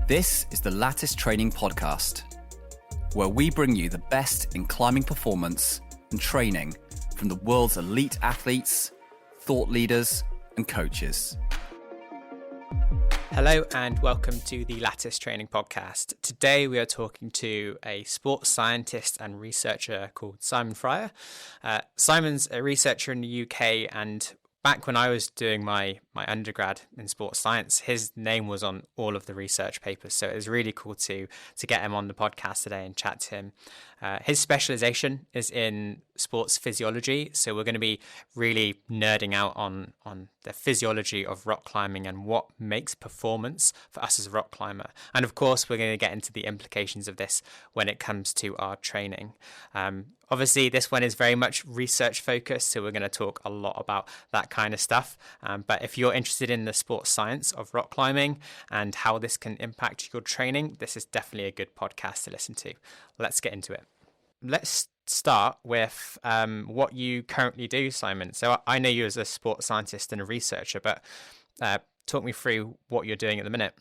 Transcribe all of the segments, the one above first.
This is the Lattice Training Podcast, where we bring you the best in climbing performance and training from the world's elite athletes, thought leaders, and coaches. Hello and welcome to the Lattice Training Podcast. Today we are talking to a sports scientist and researcher called Simon Fryer. Simon's a researcher in the UK, and back when I was doing my undergrad in sports science, his name was on all of the research papers. So it was really cool to get him on the podcast today and chat to him. His specialization is in sports physiology. So we're going to be really nerding out on the physiology of rock climbing and what makes performance for us as a rock climber. And of course, we're going to get into the implications of this when it comes to our training. Obviously, this one is very much research focused, so we're going to talk a lot about that kind of stuff. But if you're interested in the sports science of rock climbing and how this can impact your training, this is definitely a good podcast to listen to. Let's get into it. Let's start with what you currently do, Simon. So I know you as a sports scientist and a researcher, but talk me through what you're doing at the minute.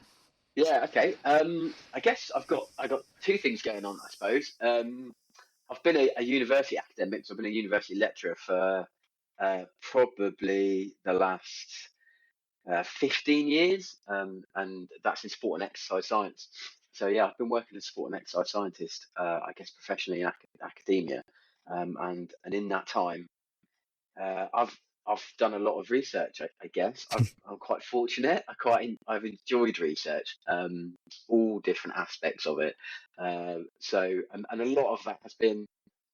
Yeah, okay. I guess I got two things going on, I suppose. I've been a university academic, so I've been a university lecturer for probably the last 15 years, and that's in sport and exercise science. So yeah, I've been working as a sport and exercise scientist, I guess professionally in academia, and in that time, I've done a lot of research. I guess I'm quite fortunate. I've enjoyed research, all different aspects of it. So a lot of that has been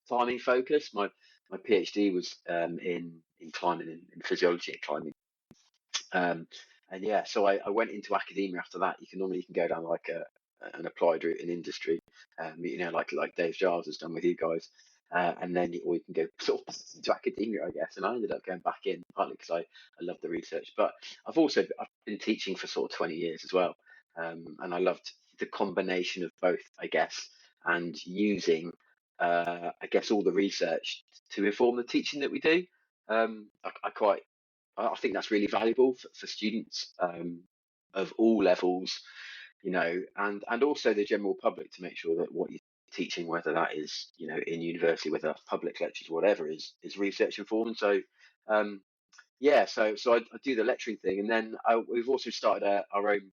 climbing focused. My PhD was in climbing, in physiology and climbing. And yeah, so I went into academia after that. You can go down like an applied route in industry, like Dave Giles has done with you guys. And then or you can go sort of into academia, I guess. And I ended up going back in partly because I love the research, but I've been teaching for sort of 20 years as well. And I loved the combination of both, I guess, and using, I guess, all the research to inform the teaching that we do. I think that's really valuable for students of all levels, and also the general public, to make sure that what you're teaching, whether that is, in university, whether that's public lectures, whatever, is research informed. So, so I do the lecturing thing, and then we've also started our own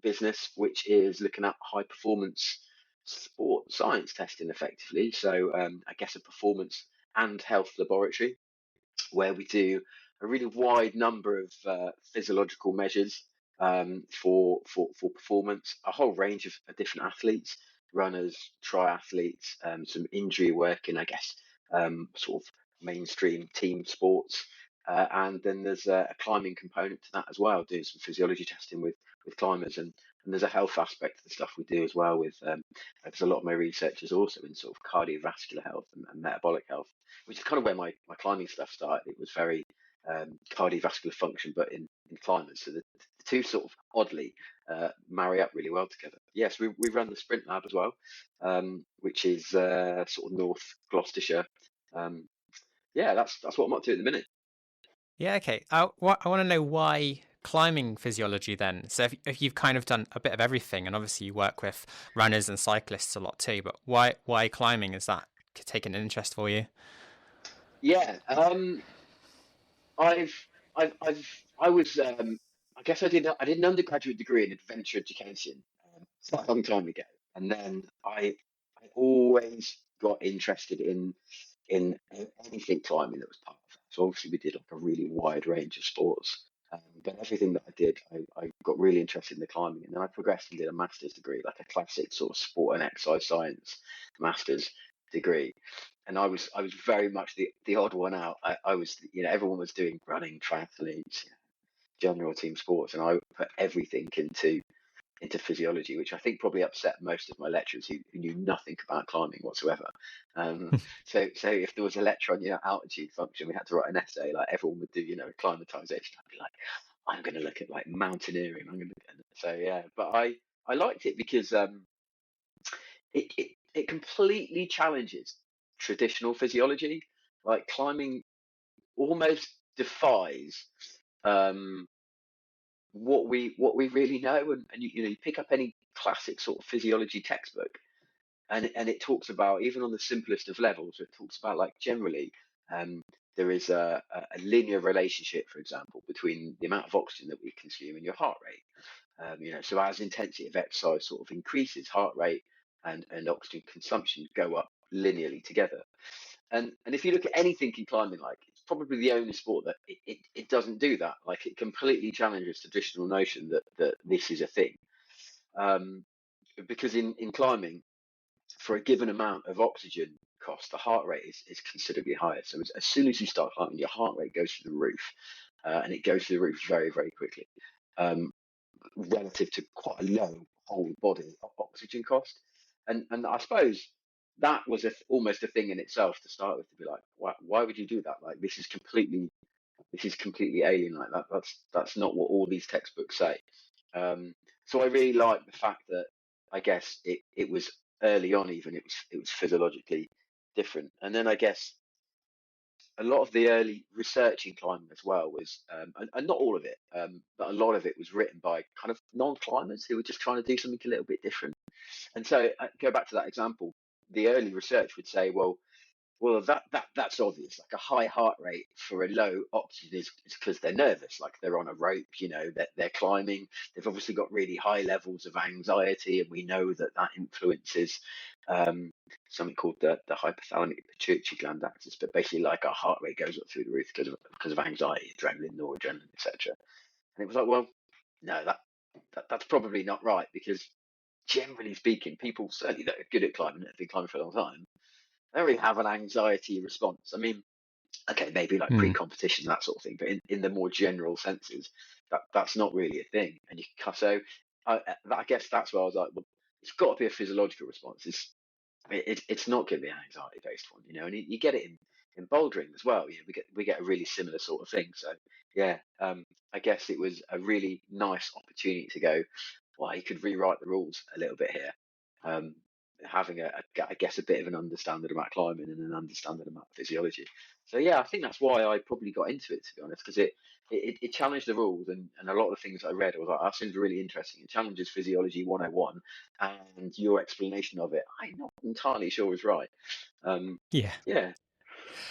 business, which is looking at high performance sport science testing effectively. So I guess a performance and health laboratory where we do a really wide number of physiological measures for performance, a whole range of different athletes, runners, triathletes, some injury work in, I guess, sort of mainstream team sports. And then there's a climbing component to that as well, doing some physiology testing with climbers, and there's a health aspect to the stuff we do as well. Because a lot of my research is also in sort of cardiovascular health and metabolic health, which is kind of where my climbing stuff started. It was very cardiovascular function, but in climbers. So the two sort of oddly marry up really well together. Yes, we run the Sprint Lab as well, which is sort of North Gloucestershire. That's what I'm up to at the minute. Yeah, okay. I want to know why climbing physiology then. So if you've kind of done a bit of everything, and obviously you work with runners and cyclists a lot too, but why climbing? Is that taken an interest for you? Yeah, I guess I did an undergraduate degree in adventure education quite a long time ago, and then I always got interested in anything climbing that was part of that. So obviously we did like a really wide range of sports, but everything that I did, I got really interested in the climbing, and then I progressed and did a master's degree, like a classic sort of sport and exercise science master's degree. And I was very much the odd one out. I was, everyone was doing running, triathletes, general team sports, and I put everything into physiology, which I think probably upset most of my lecturers who knew nothing about climbing whatsoever. So if there was a lecture on altitude function, we had to write an essay. Like everyone would do, acclimatization. I'd be like, I'm going to look at like mountaineering. I'm going to look at so yeah. But I liked it because it completely challenges traditional physiology. Like climbing almost defies what we really know, and you pick up any classic sort of physiology textbook, and it talks about, even on the simplest of levels, it talks about, like, generally, um, there is a linear relationship, for example, between the amount of oxygen that we consume and your heart rate. So as intensity of exercise sort of increases, heart rate and oxygen consumption go up linearly together. And if you look at anything in climbing, like, it's probably the only sport that it doesn't do that. Like, it completely challenges traditional notion that this is a thing. Um, because in climbing, for a given amount of oxygen cost, the heart rate is considerably higher. So as soon as you start climbing, your heart rate goes through the roof, and it goes through the roof very, very quickly, um, relative to quite a low whole body oxygen cost. And I suppose that was almost a thing in itself to start with, to be like, why would you do that? Like, this is completely alien. Like, that's not what all these textbooks say. So I really like the fact that, I guess, it was early on, even it was physiologically different. And then, I guess, a lot of the early research in climbing as well was, and not all of it, but a lot of it was written by kind of non-climbers who were just trying to do something a little bit different. And so, go back to that example. The early research would say, well, that's obvious. Like, a high heart rate for a low oxygen is because they're nervous, like they're on a rope, that they're climbing. They've obviously got really high levels of anxiety, and we know that influences um, something called the hypothalamic pituitary gland axis. But basically, like, our heart rate goes up through the roof because of anxiety, adrenaline, noradrenaline, etc. And it was like, well, no, that's probably not right, because generally speaking, people certainly that are good at climbing, that have been climbing for a long time, they don't really have an anxiety response. I mean, okay, maybe like Mm. pre-competition, that sort of thing, but in the more general senses, that's not really a thing. And so I guess that's where I was like, well, it's got to be a physiological response. It's not going to be an anxiety based one, and you get it in bouldering as well. We get a really similar sort of thing. So yeah, I guess it was a really nice opportunity to go, well, you could rewrite the rules a little bit here. Um, Having I guess, a bit of an understanding about climbing and an understanding about physiology. So yeah, I think that's why I probably got into it, to be honest, because it challenged the rules, and a lot of the things I read, I was like, that seems really interesting. It challenges physiology 101, and your explanation of it, I'm not entirely sure is right. Yeah. Yeah,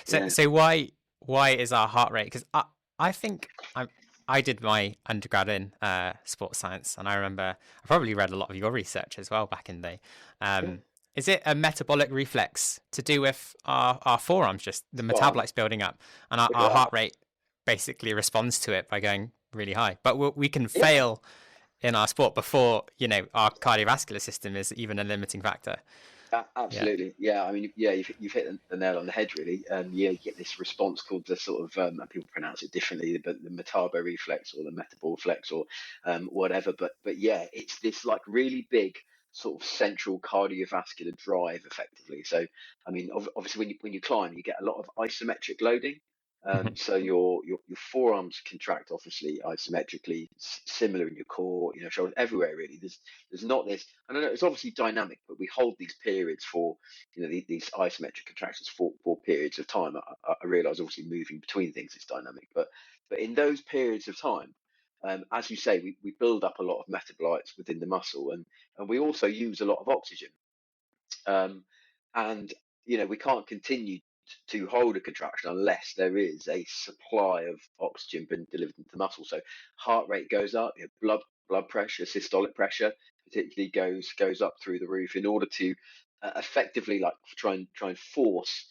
So yeah, so why is our heart rate? Because I think I did my undergrad in sports science, and I remember I probably read a lot of your research as well back in the day. yeah. Is it a metabolic reflex to do with our forearms, just the Spot on. metabolites building up, and our, Look at our that. heart rate basically responds to it by going really high? But we can Yeah. fail in our sport before our cardiovascular system is even a limiting factor. Yeah. Absolutely, yeah. I mean, yeah, you've hit the nail on the head, really. Yeah, you get this response called the sort of, and people pronounce it differently, but the metabo reflex or the metabol flex, or whatever. But yeah, it's this, like, really big sort of central cardiovascular drive, effectively. So, I mean, obviously, when you climb, you get a lot of isometric loading. Mhm. So your forearms contract, obviously, isometrically, similar in your core, shoulders, everywhere, really. There's not this. I don't know. It's obviously dynamic, but we hold these periods for, these isometric contractions for periods of time. I realize, obviously, moving between things is dynamic, but in those periods of time, as you say, we build up a lot of metabolites within the muscle, and we also use a lot of oxygen. Um, and we can't continue to hold a contraction unless there is a supply of oxygen being delivered into the muscle. So heart rate goes up, blood pressure, systolic pressure particularly goes up through the roof, in order to effectively, like, try and force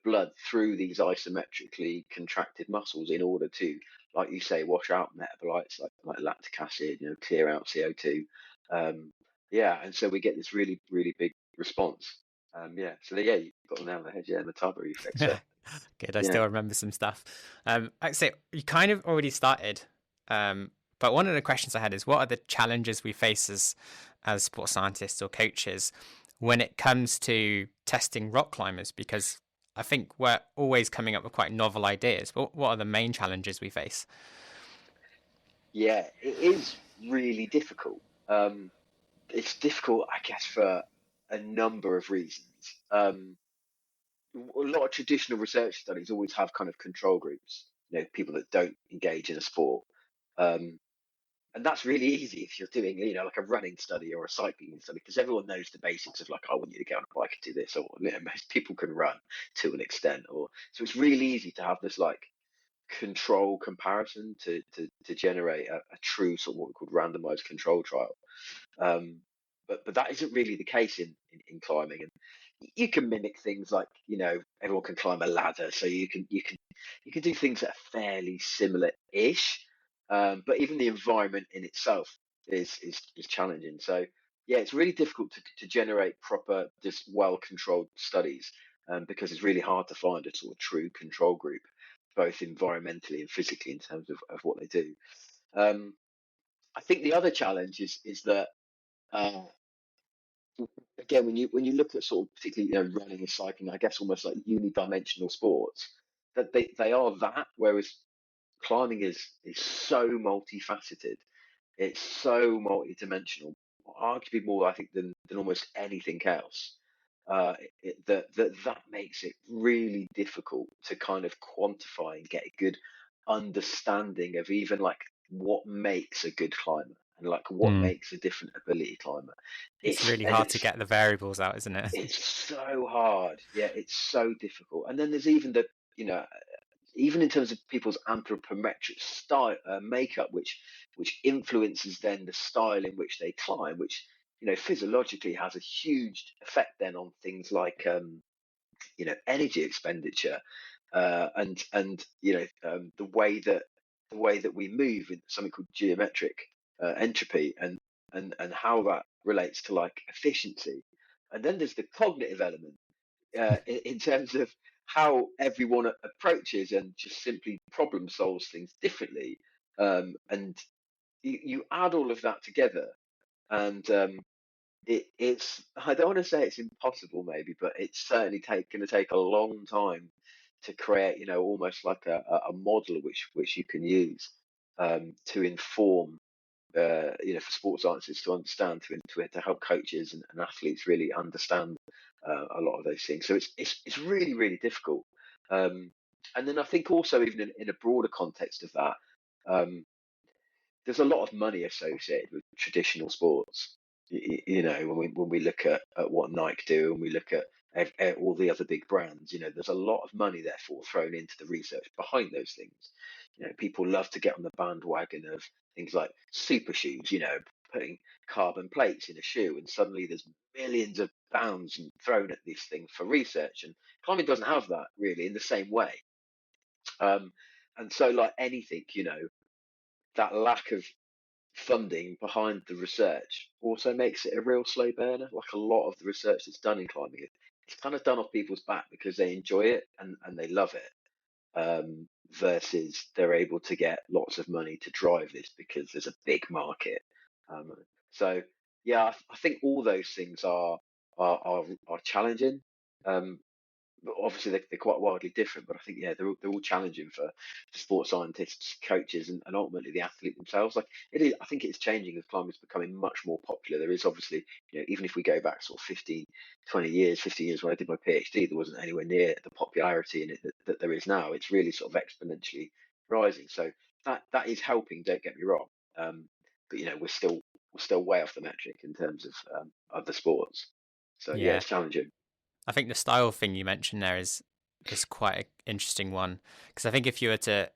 blood through these isometrically contracted muscles, in order to, like you say, wash out metabolites like lactic acid, clear out CO2. Um, yeah, and so we get this really, really big response. Yeah, so yeah, you got the nail on the head. Yeah, Metabo reflex. So Good. I yeah, still remember some stuff. I'd say you kind of already started, but one of the questions I had is, what are the challenges we face as sports scientists or coaches when it comes to testing rock climbers? Because I think we're always coming up with quite novel ideas. But what are the main challenges we face? yeah, it is really difficult. It's difficult, I guess, for a number of reasons. A lot of traditional research studies always have kind of control groups, people that don't engage in a sport. Um, And that's really easy if you're doing, like a running study or a cycling study, because everyone knows the basics of, like, I want you to get on a bike and do this, or most people can run to an extent, or so it's really easy to have this like control comparison to generate a true sort of what we call randomized control trial. Um, but that isn't really the case in climbing. And you can mimic things like, everyone can climb a ladder, so you can do things that are fairly similar-ish. But even the environment in itself is challenging. So yeah, it's really difficult to generate proper, just well-controlled studies, because it's really hard to find a sort of true control group, both environmentally and physically, in terms of what they do. Um, I think the other challenge is that, uh, again, when you look at sort of particularly, running and cycling, I guess almost like unidimensional sports, that they are that, whereas climbing is so multifaceted, it's so multidimensional, arguably more, I think, than almost anything else. That makes it really difficult to kind of quantify and get a good understanding of even like what makes a good climber, and like what Mm. makes a different ability climber. It's really And hard to get the variables out, isn't it? it's so hard. Yeah, it's so difficult. And then there's even even in terms of people's anthropometric style, makeup, which influences then the style in which they climb, which, physiologically has a huge effect then on things like, energy expenditure, and the way that we move in something called geometric entropy, and how that relates to like efficiency. And then there's the cognitive element, in terms of how everyone approaches and just simply problem solves things differently. And you add all of that together, and it's I don't want to say it's impossible, maybe, but it's certainly going to take a long time to create, almost like a model which you can use, to inform, for sports scientists to understand, to help coaches and athletes really understand a lot of those things. So it's really, really difficult. And then I think also, even in a broader context of that, um, there's a lot of money associated with traditional sports. When we look at what Nike do, and we look at all the other big brands, there's a lot of money therefore thrown into the research behind those things. People love to get on the bandwagon of things like super shoes, putting carbon plates in a shoe, and suddenly there's millions of pounds thrown at this thing for research. And climbing doesn't have that really in the same way. And so, like anything, that lack of funding behind the research also makes it a real slow burner. Like a lot of the research that's done in climbing, it's kind of done off people's back because they enjoy it and they love it, versus they're able to get lots of money to drive this because there's a big market. So yeah, I think all those things are challenging. Um, but obviously they're quite wildly different. But I think, yeah, they're all challenging for sports scientists, coaches, and ultimately the athlete themselves. Like it is, I think it's changing as climbing is becoming much more popular. There is obviously, even if we go back sort of 15, 20 years, 15 years when I did my PhD, there wasn't anywhere near the popularity in it that there is now. It's really sort of exponentially rising. So that is helping. Don't get me wrong. But we're still way off the metric in terms of other sports. So yeah, Yeah. it's challenging. I think the style thing you mentioned there is quite an interesting one, because I think if you were to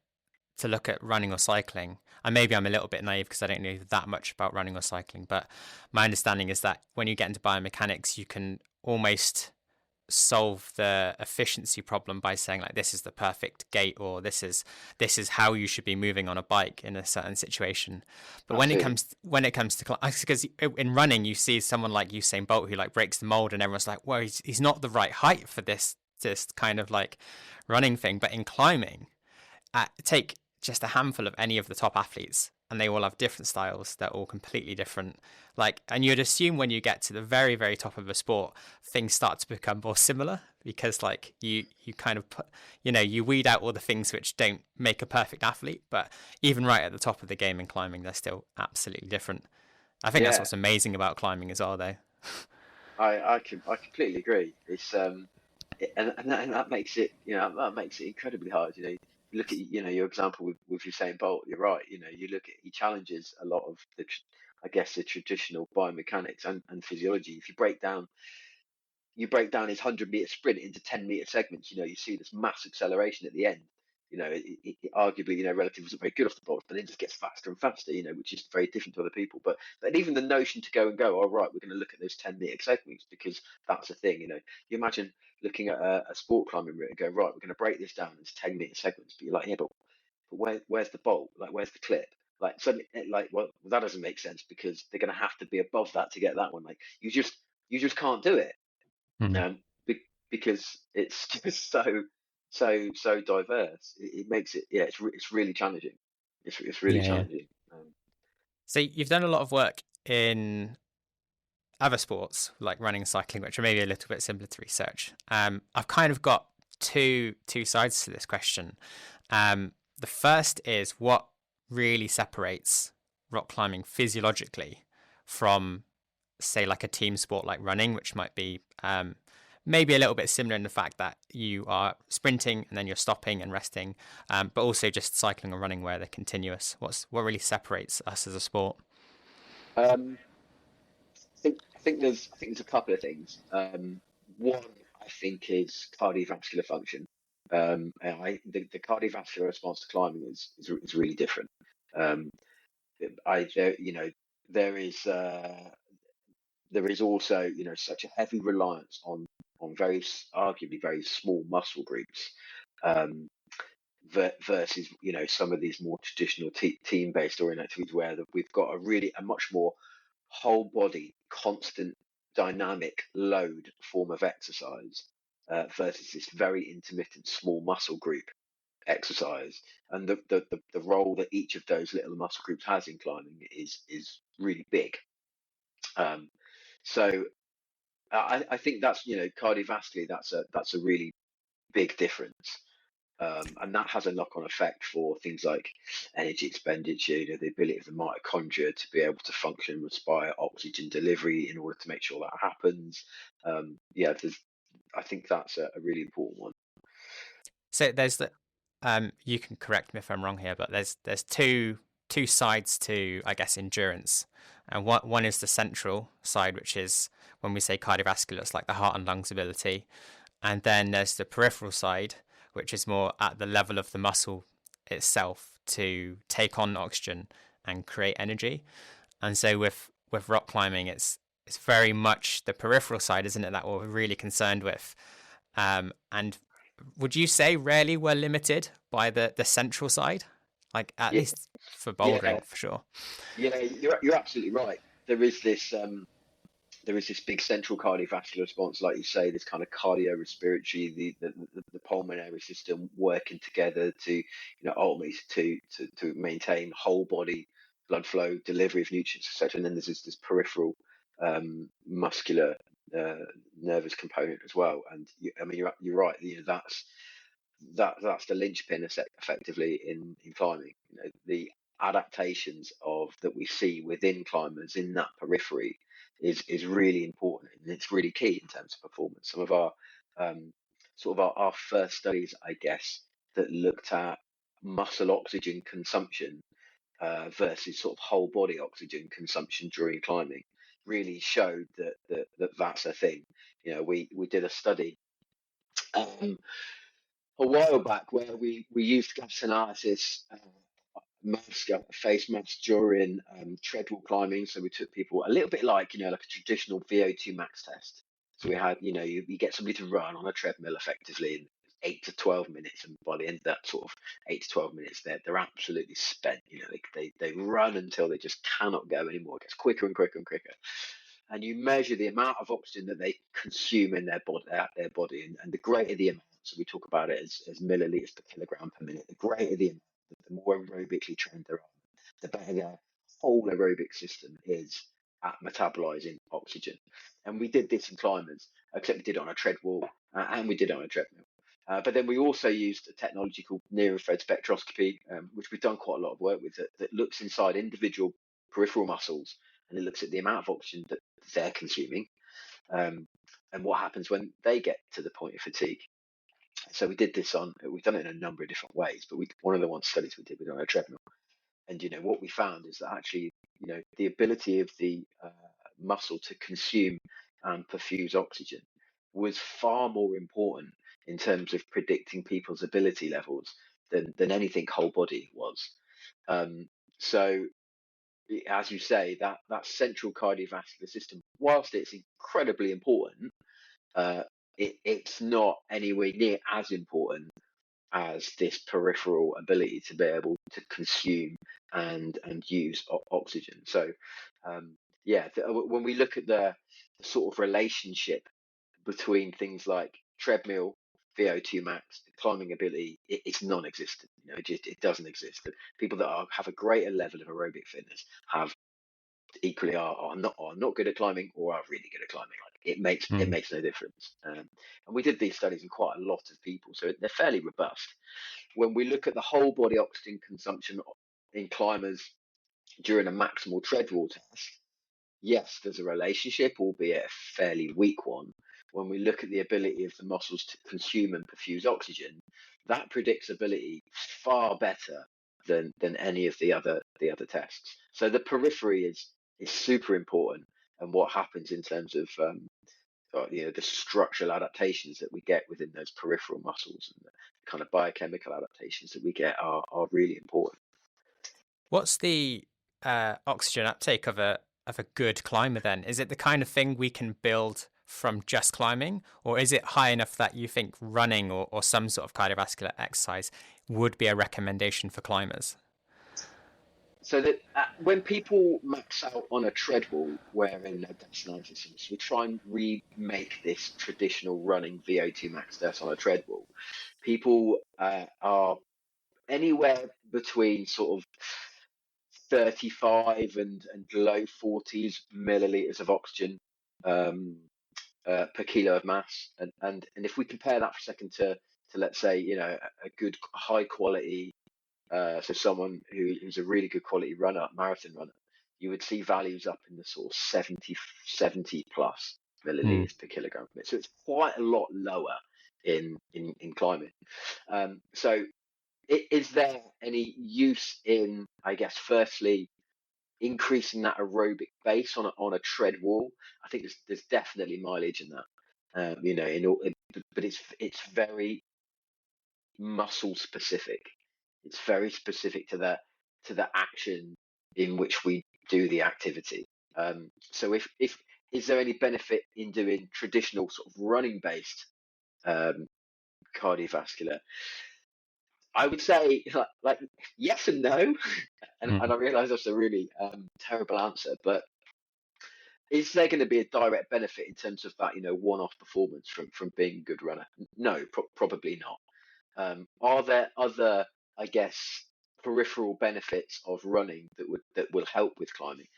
look at running or cycling, and maybe I'm a little bit naive because I don't know that much about running or cycling, but my understanding is that when you get into biomechanics, you can almost solve the efficiency problem by saying like this is the perfect gait, or this is how you should be moving on a bike in a certain situation. But Absolutely. when it comes to because in running you see someone like Usain Bolt who like breaks the mold, and everyone's like, well, he's not the right height for this kind of like running thing. But in climbing, take just a handful of any of the top athletes, and they all have different styles. They're all completely different. Like, and you'd assume when you get to the very, very top of a sport, things start to become more similar, because like you kind of put, you weed out all the things which don't make a perfect athlete. But even right at the top of the game in climbing, they're still absolutely different. I think that's Yeah, what's amazing about climbing as well, though. I completely agree. It's and that makes it, that makes it incredibly hard. look at your example with Usain Bolt. You're right. You look at he challenges a lot of I guess the traditional biomechanics and physiology. If you break down his 100-meter sprint into 10-meter segments, you see this mass acceleration at the end. It arguably, relative wasn't very good off the box, but it just gets faster and faster, which is very different to other people. But even the notion to go, all right, we're going to look at those 10-meter segments because that's a thing. You imagine looking at a sport climbing route and go, right, we're going to break this down into 10-meter segments. But you're like, yeah, but where's the bolt? Like, where's the clip? Like, suddenly, well, that doesn't make sense because they're going to have to be above that to get that one. Like, you just can't do it, Mm. um, because it's just so diverse. It makes it, yeah, it's really challenging. It's really Yeah. challenging. So you've done a lot of work in other sports like running and cycling, which are maybe a little bit simpler to research. I've kind of got two sides to this question. The first is what really separates rock climbing physiologically from, say, like a team sport like running, which might be maybe a little bit similar in the fact that you are sprinting and then you're stopping and resting, but also just cycling or running where they're continuous. What really separates us as a sport? Um, I think there's a couple of things. One, I think, is cardiovascular function. And the cardiovascular response to climbing is really different. Um, I there you know there is also such a heavy reliance on arguably very small muscle groups, um, versus some of these more traditional team based oriented activities where we've got a much more whole body constant dynamic load form of exercise, versus this very intermittent small muscle group exercise, and the role that each of those little muscle groups has in climbing is really big. um, so I think that's cardiovascularly, that's a really big difference, and that has a knock-on effect for things like energy expenditure, the ability of the mitochondria to be able to function and respire oxygen delivery in order to make sure that happens. Yeah, I think that's a really important one. So there's the you can correct me if I'm wrong here, but there's two sides to, I guess, endurance. And one is the central side, which is when we say cardiovascular, it's like the heart and lungs ability. And then there's the peripheral side, which is more at the level of the muscle itself to take on oxygen and create energy. And so with rock climbing, it's very much the peripheral side, isn't it, that we're really concerned with. And would you say rarely we're limited by the central side? Like at Yeah, least for yeah, bouldering, for sure. yeah. You're absolutely right. There is this big central cardiovascular response, like you say, this kind of cardiorespiratory, the pulmonary system working together to, ultimately to maintain whole body blood flow, delivery of nutrients, etc. And then there's this peripheral, muscular, uh, nervous component as well. And I mean, you're right. That's the linchpin effectively in climbing. The adaptations of that we see within climbers in that periphery is really important, and it's really key in terms of performance. Some of our, sort of our first studies, I guess, that looked at muscle oxygen consumption, versus sort of whole body oxygen consumption during climbing really showed that's a thing. We did a study, um, a while back where we used gas analysis, face masks during, treadmill climbing. So we took people a little bit like like a traditional VO2 max test. So we had you get somebody to run on a treadmill effectively in 8 to 12 minutes, and by the end of that sort of 8 to 12 minutes, they're absolutely spent. They run until they just cannot go anymore. It gets quicker and quicker and quicker, and you measure the amount of oxygen that they consume in their body, and the greater the amount. So we talk about it as milliliters per kilogram per minute. The greater the amount, the more aerobically trained they are, the better their whole aerobic system is at metabolizing oxygen. And we did this in climbers, except we did it on a treadmill, and we did it on a treadmill. But then we also used a technology called near-infrared spectroscopy, which we've done quite a lot of work with, that looks inside individual peripheral muscles, and it looks at the amount of oxygen that they're consuming, um, and what happens when they get to the point of fatigue. So we've done it in a number of different ways, but one of the studies we did was on a treadmill. And what we found is that actually, the ability of the muscle to consume and perfuse oxygen was far more important in terms of predicting people's ability levels than anything whole body was. So, as you say, that central cardiovascular system, whilst it's incredibly important, it's not anywhere near as important as this peripheral ability to be able to consume and use oxygen. So, when we look at the sort of relationship between things like treadmill, VO2 max, climbing ability, it's non-existent. It doesn't exist. People that have a greater level of aerobic fitness have equally are not good at climbing or are really good at climbing. Like it makes no difference. And we did these studies in quite a lot of people, so they're fairly robust. When we look at the whole body oxygen consumption in climbers during a maximal tread wall test, yes, there's a relationship, albeit a fairly weak one. When we look at the ability of the muscles to consume and perfuse oxygen, that predicts ability far better than any of the other tests. So the periphery is super important, and what happens in terms of the structural adaptations that we get within those peripheral muscles and the kind of biochemical adaptations that we get are really important. What's the oxygen uptake of a good climber then? Is it the kind of thing we can build from just climbing, or is it high enough that you think running or some sort of cardiovascular exercise would be a recommendation for climbers? So that when people max out on a tread wall wearing adaptations, we try and remake this traditional running VO2 max test on a tread wall. People are anywhere between sort of 35 and low 40s milliliters of oxygen per kilo of mass, and if we compare that for a second to let's say a good high quality, so someone who's a really good quality marathon runner, you would see values up in the sort of 70 plus milliliters per kilogram. So it's quite a lot lower in climbing. So is there any use in, I guess, firstly, increasing that aerobic base on a tread wall? I think there's definitely mileage in that. But it's very muscle specific. It's very specific to the action in which we do the activity. So if is there any benefit in doing traditional sort of running based cardiovascular? I would say like yes and no, and I realise that's a really terrible answer, but is there going to be a direct benefit in terms of that one-off performance from being a good runner? No, probably not. Are there other, I guess, peripheral benefits of running that will help with climbing?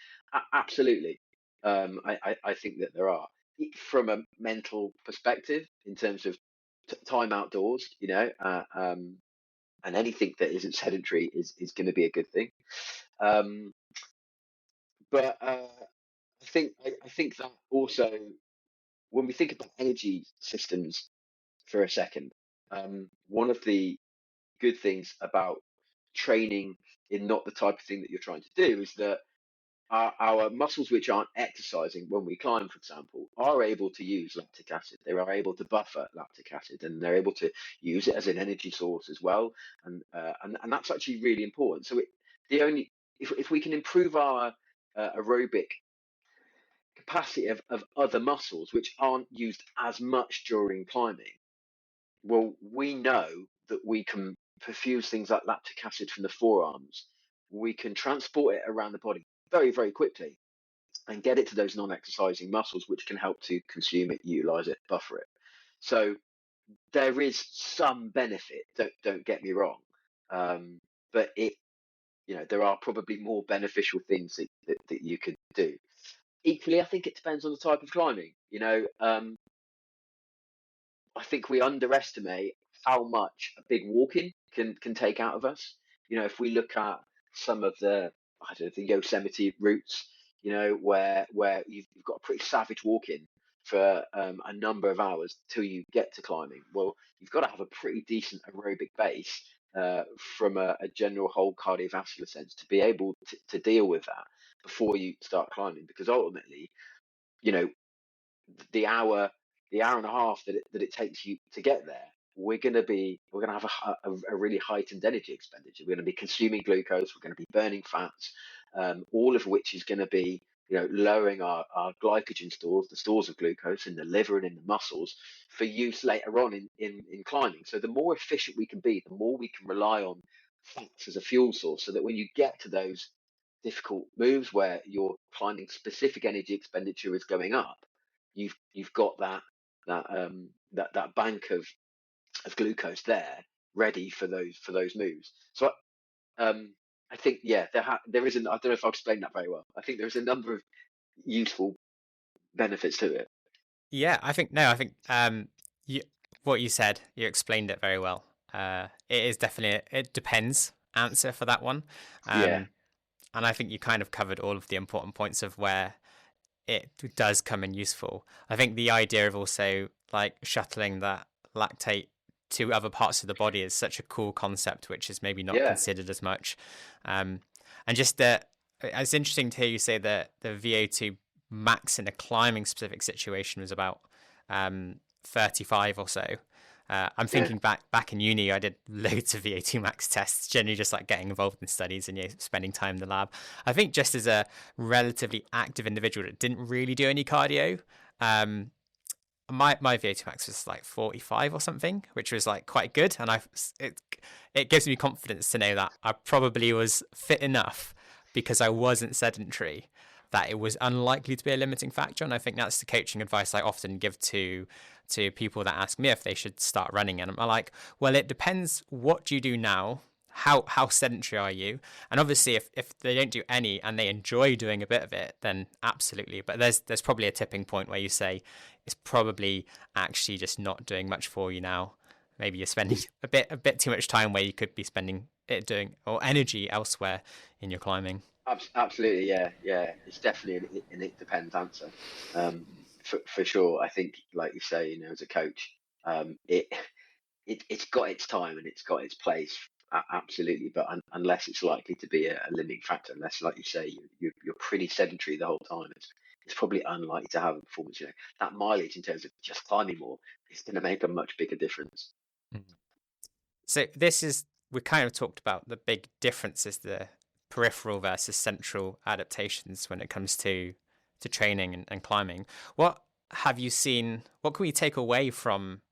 Absolutely. I think that there are. From a mental perspective, in terms of time outdoors, and anything that isn't sedentary is going to be a good thing. But I think that also, when we think about energy systems for a second, one of the good things about training in not the type of thing that you're trying to do is that our muscles, which aren't exercising when we climb, for example, are able to use lactic acid. They are able to buffer lactic acid, and they're able to use it as an energy source as well. And that's actually really important. So if we can improve our aerobic capacity of other muscles which aren't used as much during climbing, well, we know that we can perfuse things like lactic acid from the forearms. We can transport it around the body very, very quickly and get it to those non-exercising muscles, which can help to consume it, utilize it, buffer it. So there is some benefit. Don't get me wrong, but there are probably more beneficial things that you could do. Equally, I think it depends on the type of climbing. I think we underestimate how much a big walk-in can take out of us. If we look at some of the the Yosemite routes, where you've got a pretty savage walk-in, for a number of hours till you get to climbing. Well, you've got to have a pretty decent aerobic base from a general whole cardiovascular sense to be able to deal with that before you start climbing, because ultimately, you know, the hour, the hour and a half that it takes you to get there, we're gonna have a really heightened energy expenditure. We're gonna be consuming glucose, we're gonna be burning fats, all of which is gonna be, lowering our glycogen stores, the stores of glucose in the liver and in the muscles for use later on in climbing. So the more efficient we can be, the more we can rely on fats as a fuel source, so that when you get to those difficult moves where your climbing specific energy expenditure is going up, you've got that bank of glucose there ready for those moves. So I think, yeah, there is I don't know if I've explained that very well. I think there's a number of useful benefits to it. Yeah, I think no, I think you, what you said, you explained it very well. It is definitely it depends answer for that one, Yeah, um, and I think you kind of covered all of the important points of where it does come in useful. I think the idea of also like shuttling that lactate to other parts of the body is such a cool concept, which is maybe not yeah, considered as much. And just that it's interesting to hear you say that the VO2 max in a climbing specific situation was about 35 or so. I'm yeah, thinking back in uni, I did loads of VO2 max tests, generally just like getting involved in studies and spending time in the lab. I think just as a relatively active individual that didn't really do any cardio, um, my VO2 max was like 45 or something, which was like quite good, and it gives me confidence to know that I probably was fit enough because I wasn't sedentary, that it was unlikely to be a limiting factor. And I think that's the coaching advice I often give to people that ask me if they should start running, and I'm like, well, it depends. What do you do now? How sedentary are you? And obviously, if they don't do any and they enjoy doing a bit of it, then absolutely. But there's probably a tipping point where you say it's probably actually just not doing much for you now. Maybe you're spending a bit too much time where you could be spending it doing or energy elsewhere in your climbing. absolutely, yeah, yeah. It's definitely an it depends answer, for sure. I think, like you say, as a coach, it's got its time and it's got its place, absolutely. But unless it's likely to be a limiting factor, unless, like you say, you're pretty sedentary the whole time, it's probably unlikely to have a performance. That mileage in terms of just climbing more is going to make a much bigger difference. So this is we kind of talked about the big differences, the peripheral versus central adaptations when it comes to training and climbing. What have you seen? What can we take away from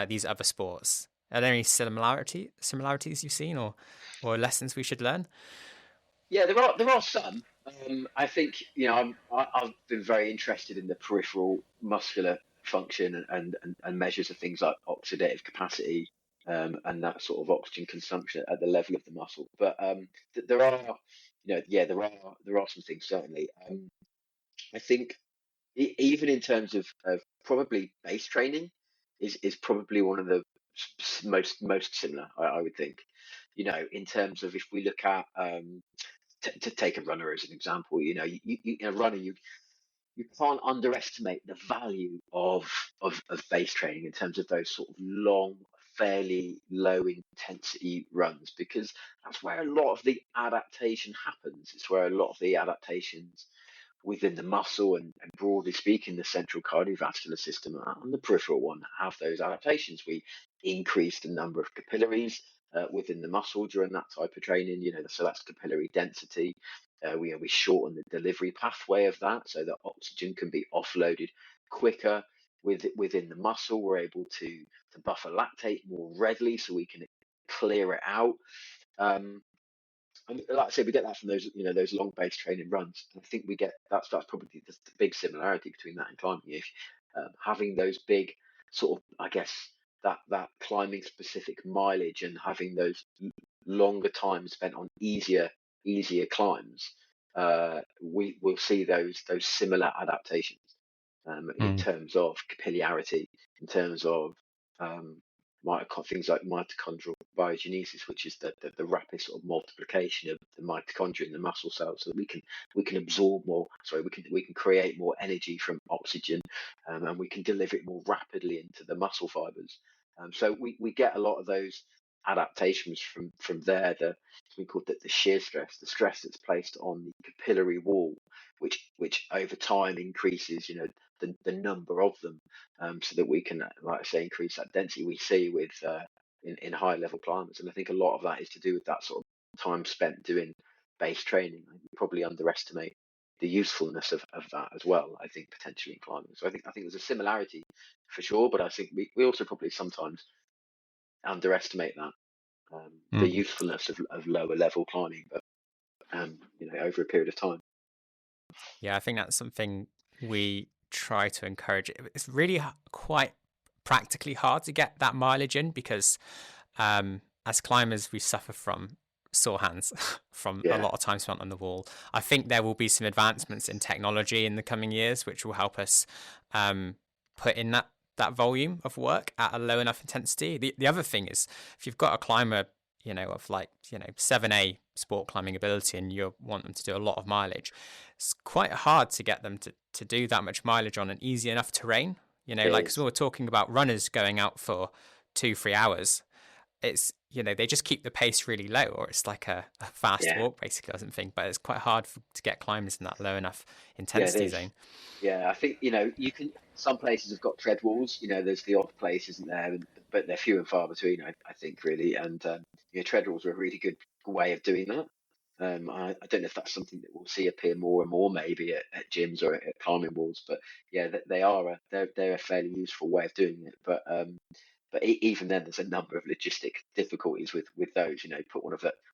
these other sports? Are there any similarities you've seen, or lessons we should learn? Yeah, there are some. I think, I've been very interested in the peripheral muscular function and measures of things like oxidative capacity, and that sort of oxygen consumption at the level of the muscle. But there are, yeah, there are some things certainly. I think even in terms of probably base training is probably one of the most similar. I would think, in terms of, if we look at, to take a runner as an example, a runner, you can't underestimate the value of base training in terms of those sort of long, fairly low intensity runs, because that's where a lot of the adaptation happens. It's where a lot of the adaptations within the muscle, and broadly speaking, the central cardiovascular system and the peripheral one have those adaptations. We increase the number of capillaries within the muscle during that type of training, so that's capillary density. We shorten the delivery pathway of that so that oxygen can be offloaded quicker within the muscle. We're able to buffer lactate more readily so we can clear it out. And like I said, we get that from those long base training runs. And I think we get that's probably the big similarity between that and climbing. If having those big sort of, I guess, that climbing specific mileage, and having those longer times spent on easier climbs, we will see those similar adaptations, in Mm. terms of capillarity, in terms of, um, things like mitochondrial biogenesis, which is the rapid sort of multiplication of the mitochondria in the muscle cells, so that we can absorb more. Sorry, we can create more energy from oxygen, and we can deliver it more rapidly into the muscle fibers. So we get a lot of those adaptations from there. We call it the shear stress, the stress that's placed on the capillary wall, which over time increases, the number of them, so that we can, like I say, increase that density we see with in high level climbers. And I think a lot of that is to do with that sort of time spent doing base training. We probably underestimate the usefulness of that as well, I think, potentially in climbing. So I think there's a similarity for sure, but I think we also probably sometimes underestimate that, the usefulness of lower level climbing, but over a period of time. Yeah, I think that's something we try to encourage. It's really quite practically hard to get that mileage in because as climbers, we suffer from sore hands from a lot of time spent on the wall. I think there will be some advancements in technology in the coming years, which will help us put in that volume of work at a low enough intensity. The other thing is, if you've got a climber, of 7A sport climbing ability and you want them to do a lot of mileage, it's quite hard to get them to do that much mileage on an easy enough terrain. Because we were talking about runners going out for 2-3 hours. It's, they just keep the pace really low, or it's like a fast walk basically or something, but it's quite hard to get climbers in that low enough intensity zone. Yeah, I think, you can, some places have got tread walls, there's the odd place, isn't there? But they're few and far between, I think, really. And tread walls are a really good way of doing that. I don't know if that's something that we'll see appear more and more, maybe at gyms or at climbing walls. But yeah, they're a fairly useful way of doing it. But even then, there's a number of logistic difficulties with those. Put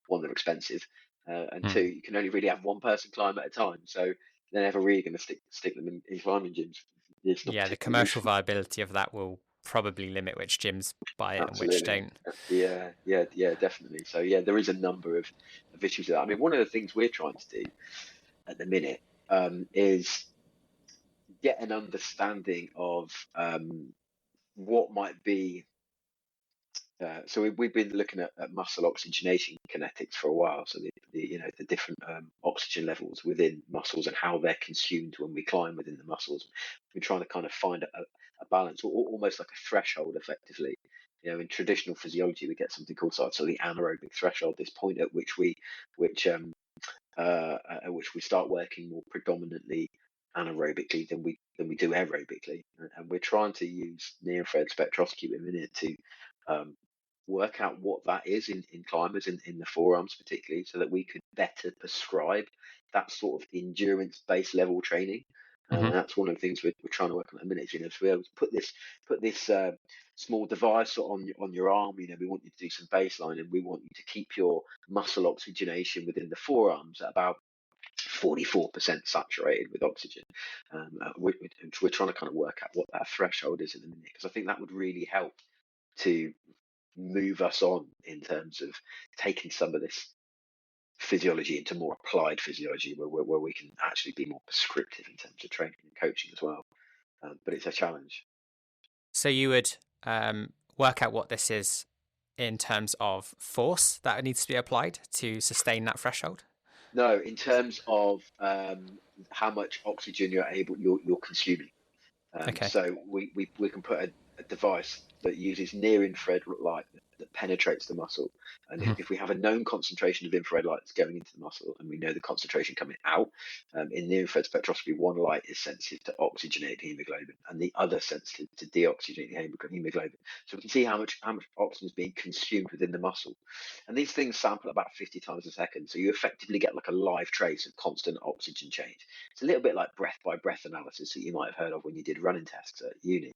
one, they're expensive, and two, you can only really have one person climb at a time. So they're never really going to stick them in climbing gyms. The commercial viability of that will probably limit which gyms buy it and which don't. Yeah, definitely. So yeah, there is a number of issues with that. I mean, one of the things we're trying to do at the minute is get an understanding of what might be. So we've been looking at muscle oxygenation kinetics for a while. So the different oxygen levels within muscles and how they're consumed when we climb within the muscles. We're trying to kind of find a balance, or almost like a threshold, effectively. In traditional physiology, we get something called the anaerobic threshold, this point at which we start working more predominantly anaerobically than we do aerobically, and we're trying to use near-infrared spectroscopy in a minute to work out what that is in climbers in the forearms particularly, so that we could better prescribe that sort of endurance-based level training. And that's one of the things we're trying to work on at the minute. To be able to put this small device on your arm. We want you to do some baseline, and we want you to keep your muscle oxygenation within the forearms at about 44% saturated with oxygen. We're trying to kind of work out what that threshold is in a minute, because I think that would really help to move us on in terms of taking some of this physiology into more applied physiology, where we can actually be more prescriptive in terms of training and coaching as well. But it's a challenge. So you would work out what this is in terms of force that needs to be applied to sustain that threshold? No, in terms of how much oxygen you're consuming. Okay. So we can put a device that uses near infrared light that penetrates the muscle, and if we have a known concentration of infrared light that's going into the muscle, and we know the concentration coming out, in near infrared spectroscopy, one light is sensitive to oxygenated hemoglobin, and the other sensitive to deoxygenated hemoglobin. So we can see how much oxygen is being consumed within the muscle, and these things sample about 50 times a second. So you effectively get like a live trace of constant oxygen change. It's a little bit like breath by breath analysis that you might have heard of when you did running tests at uni.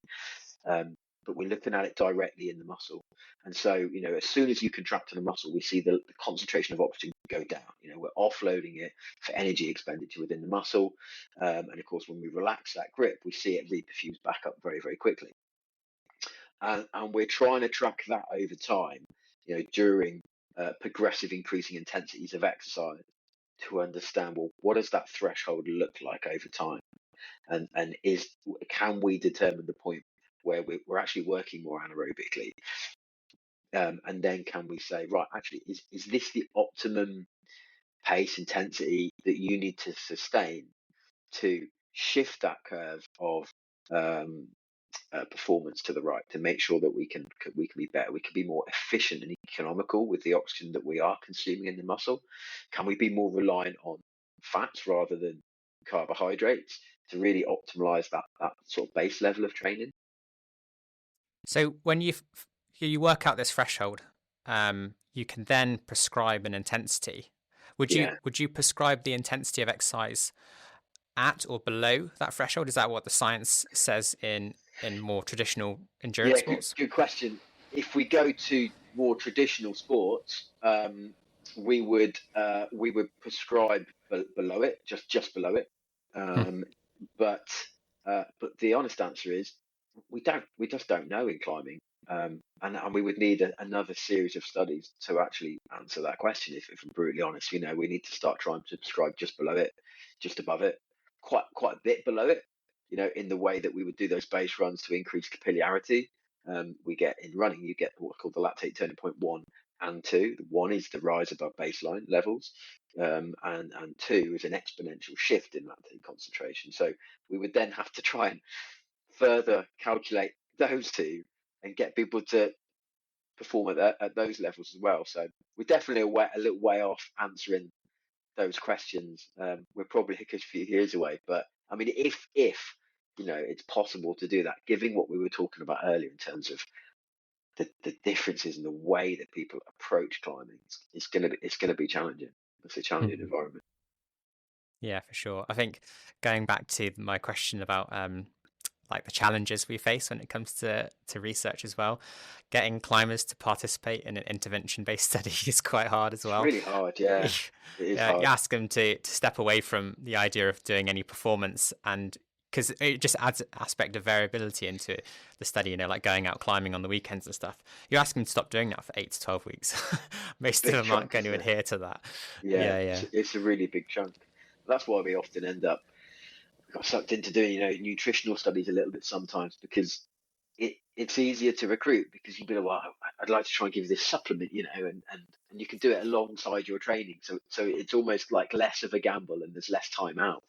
But we're looking at it directly in the muscle. And so, as soon as you contract in the muscle, we see the concentration of oxygen go down. We're offloading it for energy expenditure within the muscle. And of course, when we relax that grip, we see it reperfuse back up very, very quickly. And we're trying to track that over time, during progressive increasing intensities of exercise, to understand, well, what does that threshold look like over time? And can we determine the point where we're actually working more anaerobically? And then can we say, right, actually, is this the optimum pace intensity that you need to sustain to shift that curve of performance to the right, to make sure that we can be better, we can be more efficient and economical with the oxygen that we are consuming in the muscle? Can we be more reliant on fats rather than carbohydrates to really optimize that sort of base level of training? So when you work out this threshold, you can then prescribe an intensity. Yeah. Would you prescribe the intensity of exercise at or below that threshold? Is that what the science says in more traditional endurance Yeah, sports? good question. If we go to more traditional sports, we would prescribe below it, just below it. Hmm. Um, but but the honest answer is we just don't know in climbing, and we would need another series of studies to actually answer that question. If I'm brutally honest, we need to start trying to prescribe just below it, just above it, quite a bit below it. In the way that we would do those base runs to increase capillarity. We get in running, you get what's called the lactate turning point 1 and 2. One is the rise above baseline levels, and two is an exponential shift in lactate concentration. So we would then have to try and further calculate those two and get people to perform at those levels as well. So we're definitely a little way off answering those questions. We're probably a good few years away, but I mean, if it's possible to do that, given what we were talking about earlier in terms of the differences in the way that people approach climbing, it's gonna be challenging. It's a challenging environment. Yeah, for sure. I think going back to my question about like the challenges we face when it comes to research as well, getting climbers to participate in an intervention-based study is quite hard as It's well. really hard. Yeah, it is Yeah, you hard. ask them to step away from the idea of doing any performance, and because it just adds an aspect of variability into the study, like going out climbing on the weekends and stuff. You ask them to stop doing that for 8 to 12 weeks. It's a Most of big them aren't chunk, going to isn't it? adhere to that. Yeah, Yeah, it's, yeah. it's a really big chunk. That's why we often end up we got sucked into doing nutritional studies a little bit sometimes, because it's easier to recruit, because you'd be like, well, I'd like to try and give you this supplement, and you can do it alongside your training. So it's almost like less of a gamble, and there's less time out,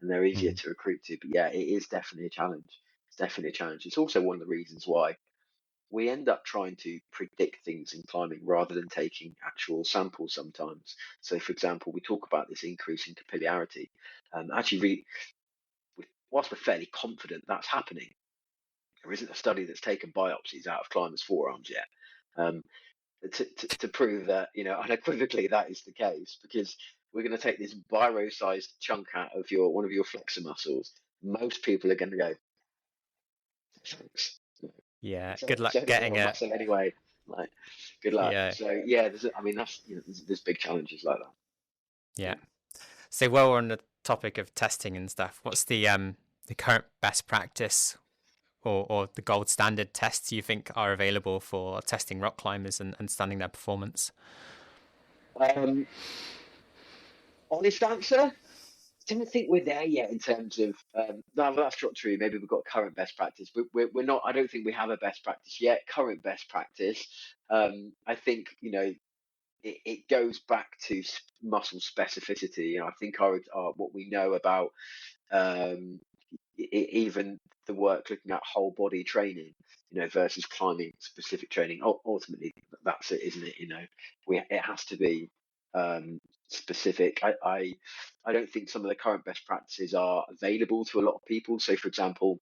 and they're easier Mhm. to recruit to. But yeah, it is definitely a challenge. It's definitely a challenge. It's also one of the reasons why we end up trying to predict things in climbing rather than taking actual samples sometimes. So, for example, we talk about this increase in capillarity. Actually, really, whilst we're fairly confident that's happening, there isn't a study that's taken biopsies out of climbers' forearms yet, um, to prove that unequivocally that is the case. Because we're going to take this biro-sized chunk out of one of your flexor muscles. Most people are going to go, thanks. Yeah, good It's luck only a getting little a muscle anyway. Like, good luck. yeah, So yeah, I mean, there's big challenges like that. yeah. Yeah. So while we're on the topic of testing and stuff, what's the current best practice or the gold standard tests you think are available for testing rock climbers and understanding their performance? Um, Honest answer, don't think we're there yet in terms of no, that's not true. Maybe we've got current best practice, but we're not. I don't think we have a best practice yet. Current best practice, I think it goes back to muscle specificity. I think our what we know about um, even the work looking at whole body training, versus climbing specific training. Ultimately, that's it, isn't it? It has to be specific. I don't think some of the current best practices are available to a lot of people. So, for example,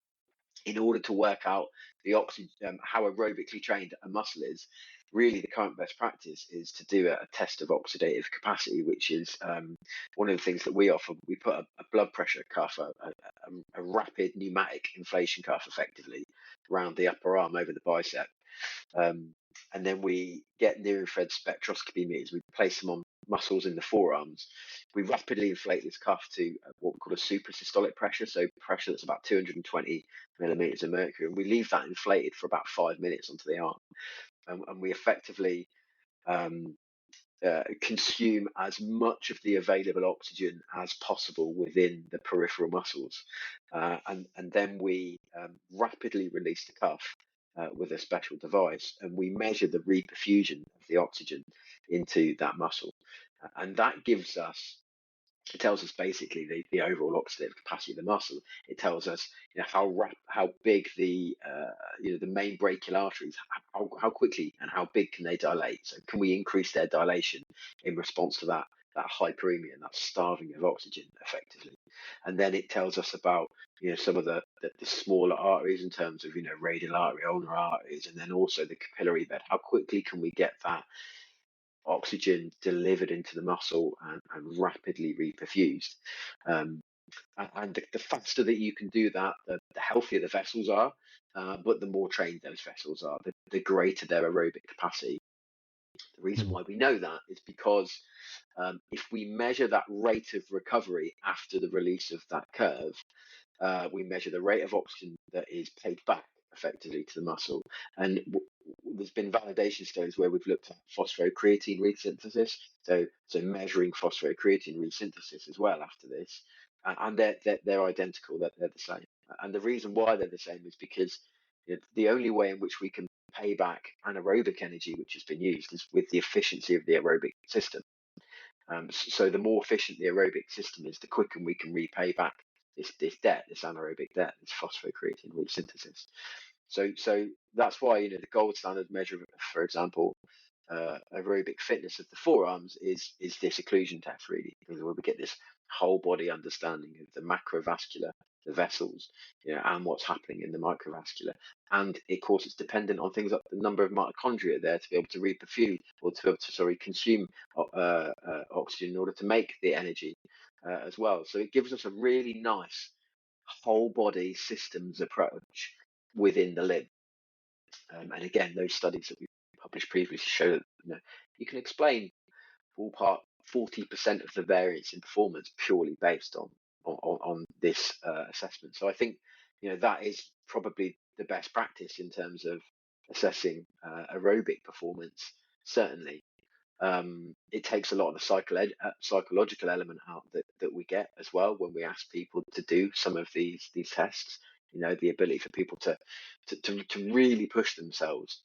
in order to work out the oxygen, how aerobically trained a muscle is, really the current best practice is to do a test of oxidative capacity, which is one of the things that we offer. We put a blood pressure cuff, a rapid pneumatic inflation cuff, effectively around the upper arm over the bicep. Um, and then we get near-infrared spectroscopy meters. We place them on muscles in the forearms. We rapidly inflate this cuff to what we call a suprasystolic pressure, so pressure that's about 220 millimeters of mercury, and we leave that inflated for about 5 minutes onto the arm, and we effectively um, consume as much of the available oxygen as possible within the peripheral muscles, and then we rapidly release the cuff with a special device, and we measure the reperfusion of the oxygen into that muscle, and that gives us, it tells us basically the overall oxidative capacity of the muscle. It tells us, how big the the main brachial arteries, how quickly and how big can they dilate. So can we increase their dilation in response to that hyperemia, that starving of oxygen effectively. And then it tells us about some of the smaller arteries in terms of radial artery, ulnar arteries, and then also the capillary bed. How quickly can we get that oxygen delivered into the muscle and rapidly reperfused? Um, and the faster that you can do that, the healthier the vessels are, but the more trained those vessels are, the greater their aerobic capacity. The reason why we know that is because if we measure that rate of recovery after the release of that curve, we measure the rate of oxygen that is paid back effectively to the muscle. And there's been validation studies where we've looked at phosphocreatine resynthesis, so measuring phosphocreatine resynthesis as well after this, and they're identical, that they're the same. And the reason why they're the same is because the only way in which we can pay back anaerobic energy which has been used is with the efficiency of the aerobic system. So the more efficient the aerobic system is, the quicker we can repay back this debt, this anaerobic debt, this phosphocreatine resynthesis. So that's why the gold standard measure, for example, aerobic fitness of the forearms is this occlusion test, really, because where we get this whole body understanding of the macrovascular, the vessels, and what's happening in the microvascular. And of course, it's dependent on things like the number of mitochondria there to be able to reperfuse, or to be able to consume oxygen in order to make the energy as well. So it gives us a really nice whole body systems approach within the limb. And again, those studies that we published previously show that you can explain ballpark 40% of the variance in performance purely based on this assessment. So I think that is probably the best practice in terms of assessing aerobic performance. Certainly, it takes a lot of the psychological element out that we get as well when we ask people to do some of these tests. The ability for people to really push themselves.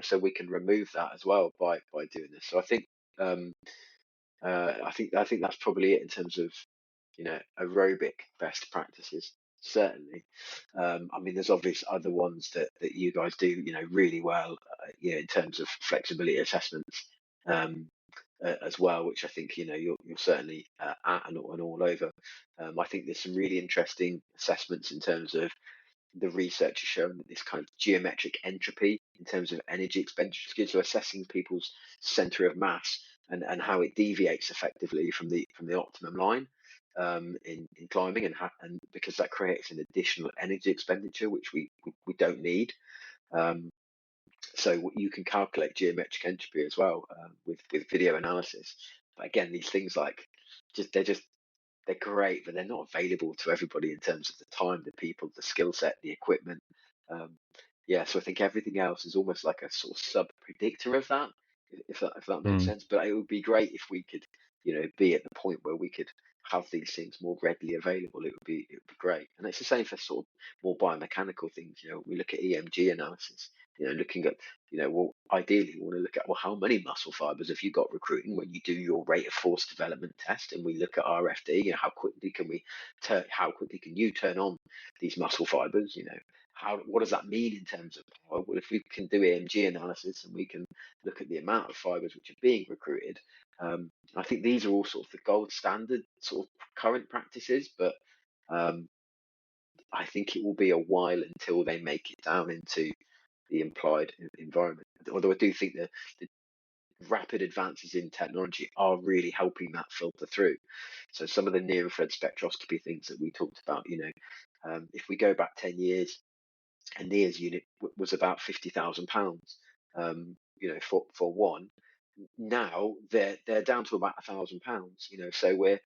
So we can remove that as well by doing this. So I think I think that's probably it in terms of aerobic best practices. Certainly, I mean, there's obvious other ones that you guys do really well, in terms of flexibility assessments. As well, which I think you're certainly at and all over. I think there's some really interesting assessments in terms of the research has shown that this kind of geometric entropy in terms of energy expenditure, so assessing people's center of mass and how it deviates effectively from the optimum line in climbing, and because that creates an additional energy expenditure which we don't need. So you can calculate geometric entropy as well with video analysis. But again, these things they're great, but they're not available to everybody in terms of the time, the people, the skill set, the equipment. So I think everything else is almost like a sort of sub predictor of that, if that makes sense. But it would be great if we could, be at the point where we could have these things more readily available. It would be great. And it's the same for sort of more biomechanical things. We look at EMG analysis. Looking at, well, ideally we want to look at, well, how many muscle fibers have you got recruiting when you do your rate of force development test? And we look at RFD, how quickly can you turn on these muscle fibers? What does that mean in terms of power? Well, if we can do EMG analysis and we can look at the amount of fibers which are being recruited, I think these are all sort of the gold standard sort of current practices, but I think it will be a while until they make it down into the implied environment. Although I do think that the rapid advances in technology are really helping that filter through. So some of the near infrared spectroscopy things that we talked about, if we go back 10 years, a NIRS unit was about £50,000, for one. Now they're down to about £1,000. So we're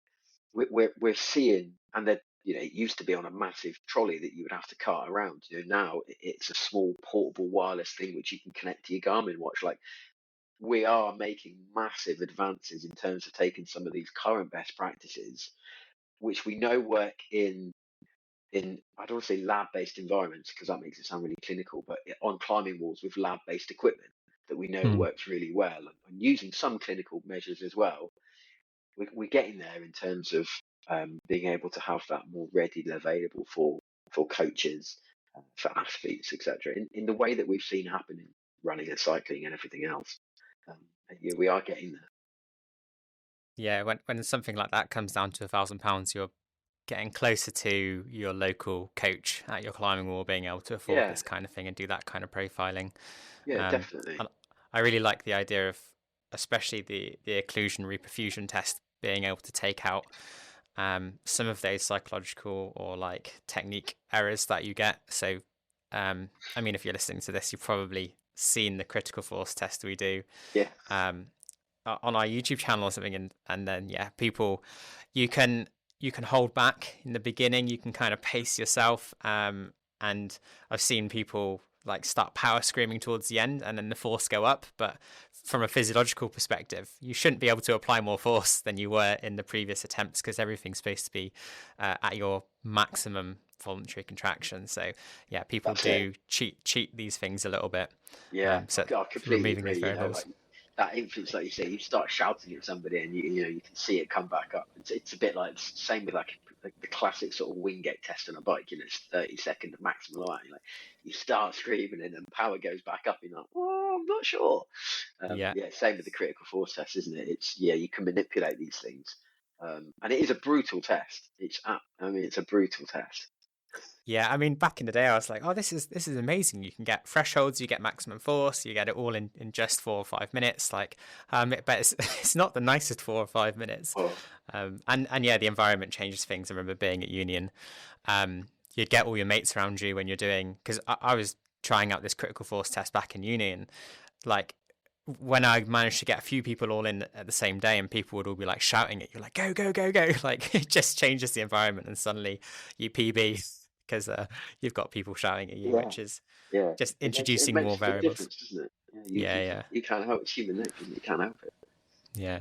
seeing, and that it used to be on a massive trolley that you would have to cart around. Now it's a small portable wireless thing which you can connect to your Garmin watch. Like, we are making massive advances in terms of taking some of these current best practices, which we know work in I don't want to say lab-based environments because that makes it sound really clinical, but on climbing walls with lab-based equipment that we know works really well, and using some clinical measures as well, we're getting there in terms of being able to have that more readily available for coaches, for athletes, etc. In the way that we've seen happen in running and cycling and everything else. And yeah, we are getting there. Yeah, when something like that comes down to £1,000, you're getting closer to your local coach at your climbing wall being able to afford Yeah, this kind of thing and do that kind of profiling. yeah, And definitely. I really like the idea of, especially the occlusion reperfusion test, being able to take out some of those psychological or like technique errors that you get. So, I mean, if you're listening to this, you've probably seen the critical force test we do. Yeah, Um, on our YouTube channel or something, and then yeah, people, you can hold back in the beginning, you can kind of pace yourself, and I've seen people like start power screaming towards the end and then the force go up, but from a physiological perspective you shouldn't be able to apply more force than you were in the previous attempts because everything's supposed to be at your maximum voluntary contraction. So yeah, people that's it. do cheat these things a little bit, Yeah, so I completely removing those agree. You know, variables. like that influence, like you say, you start shouting at somebody, and you can see it come back up. It's a bit like same with like the classic sort of wingate test on a bike. You know, it's 30-second maximum line. Like you start screaming, and then power goes back up. You're like, oh, I'm not sure. Yeah. Yeah, same with the critical force test, isn't it? It's yeah, you can manipulate these things, and it is a brutal test. I mean, it's a brutal test. Yeah, I mean, back in the day, I was like, "Oh, this is amazing! You can get thresholds, you get maximum force, you get it all in just 4 or 5 minutes." Like, but it's it's not the nicest 4 or 5 minutes. Oh, And yeah, the environment changes things. I remember being at Union. You'd get all your mates around you when you're doing, because I was trying out this critical force test back in uni, and like when I managed to get a few people all in at the same day, and people would all be like shouting at you, like "Go, go, go, go!" Like it just changes the environment, and suddenly you PB because you've got people shouting at you, yeah. which is Yeah, just it introducing more makes a big variables. difference, doesn't it? Yeah, Yeah, yeah, you can't help it's human nature, isn't it? You can't help it. yeah.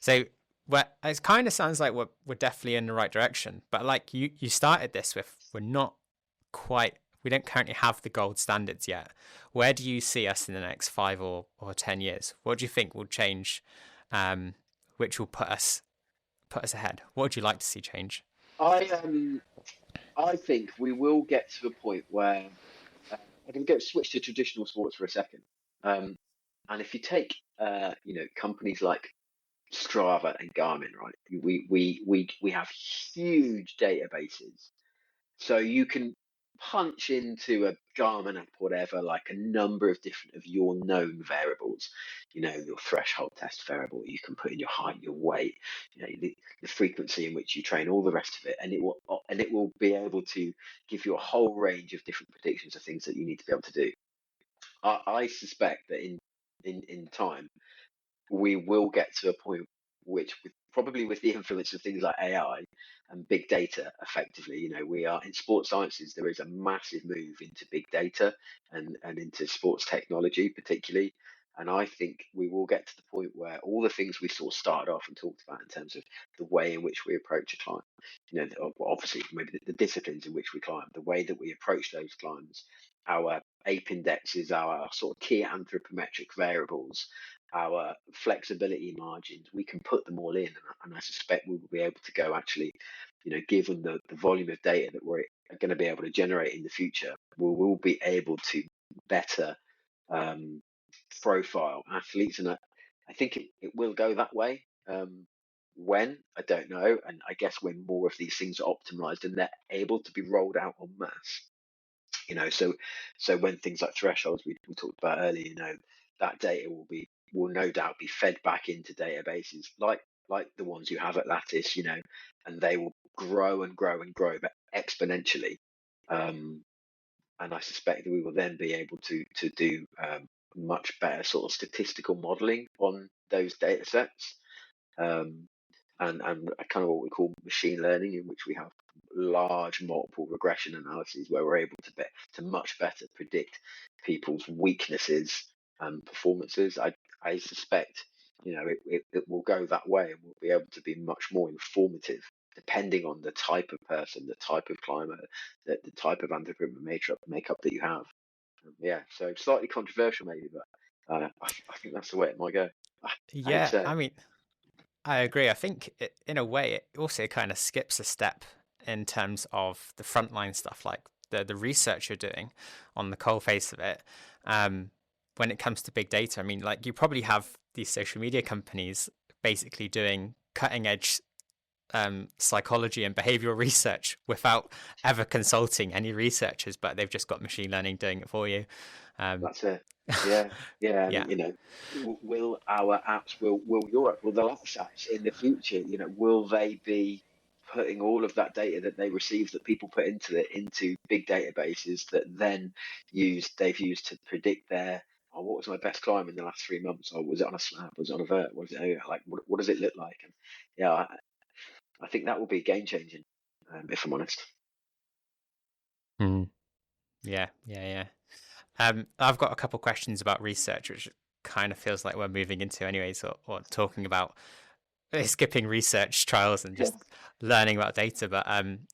So it kind of sounds like we're definitely in the right direction, but like you started this with, we don't currently have the gold standards yet. Where do you see us in the next 5 or 10 years? What do you think will change, which will put us ahead? What would you like to see change? I I think we will get to a point where I can go switch to traditional sports for a second. Um, and if you take companies like Strava and Garmin, right? We have huge databases. So you can punch into a Garmin app, whatever, like a number of different of your known variables. You know, your threshold test variable. You can put in your height, your weight, the frequency in which you train, all the rest of it, and it will be able to give you a whole range of different predictions of things that you need to be able to do. I suspect that in time we will get to a point which, probably with the influence of things like AI and big data, effectively, we are in sports sciences. There is a massive move into big data and into sports technology, particularly. And I think we will get to the point where all the things we sort of started off and talked about in terms of the way in which we approach a climb, obviously maybe the disciplines in which we climb, the way that we approach those climbs, our ape indexes, our sort of key anthropometric variables, our flexibility margins, we can put them all in, and I suspect we will be able to go actually, given the volume of data that we're going to be able to generate in the future, we will be able to better profile athletes, and I think it will go that way. When I don't know, and I guess when more of these things are optimized and they're able to be rolled out en masse, so when things like thresholds we talked about earlier, that data will no doubt be fed back into databases like the ones you have at Lattice, and they will grow and grow and grow, but exponentially. And I suspect that we will then be able to do much better sort of statistical modeling on those data sets. And kind of what we call machine learning, in which we have large multiple regression analyses where we're able to much better predict people's weaknesses and performances. I suspect it will go that way, and we'll be able to be much more informative depending on the type of person, the type of climate, the type of androgen makeup that you have. Yeah, so slightly controversial maybe, but I think that's the way it might go. I hate to Yeah, say I it. mean, I agree. I think in a way, it also kind of skips a step in terms of the frontline stuff, like the research you're doing on the coal face of it. Um, when it comes to big data, I mean, like you probably have these social media companies basically doing cutting edge psychology and behavioral research without ever consulting any researchers, but they've just got machine learning doing it for you. Um, That's it. Yeah, yeah, yeah. and will our apps, will your app, will the Lattice apps in the future, will they be putting all of that data that they receive that people put into big databases that then they've used to predict what was my best climb in the last 3 months? Or was it on a slab? Was it on a vert? Was it like what does it look like? And yeah, I think that will be game changing, if I'm honest. Mm. Yeah, yeah, yeah. I've got a couple questions about research, which kind of feels like we're moving into anyways, or talking about skipping research trials and Yeah. just learning about data. But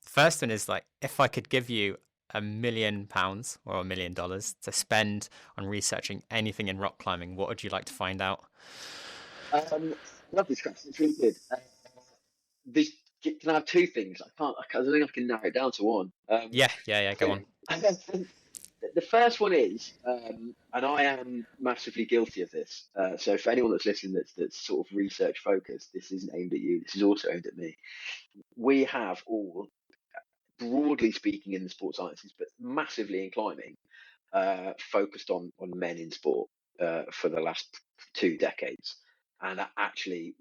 first one is like, if I could give you £1 million or $1 million to spend on researching anything in rock climbing, what would you like to find out? Um, love this question. It's really good. This, can I have two things? I don't think I can narrow it down to one. Yeah, yeah, yeah. Go So on. the first one is, and I am massively guilty of this. So for anyone that's listening, that's sort of research focused, this isn't aimed at you. This is also aimed at me. We have all, broadly speaking, in the sports sciences, but massively in climbing, focused on men in sport for the last 2 decades. And actually,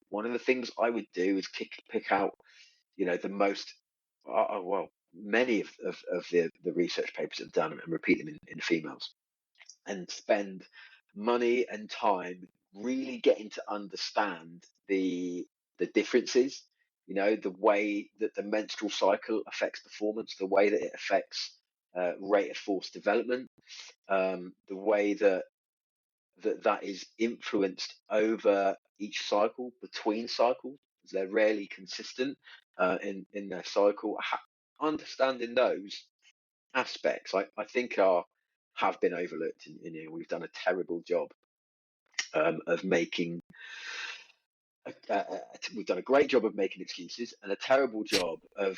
one of the things I would do is pick out, the most, well, many of the research papers have done and repeat them in females and spend money and time really getting to understand the differences, the way that the menstrual cycle affects performance, the way that it affects rate of force development, the way that is influenced over each cycle, between cycles, because they're rarely consistent in their cycle. Understanding those aspects, I think have been overlooked. We've done a terrible job of making. We've done a great job of making excuses and a terrible job of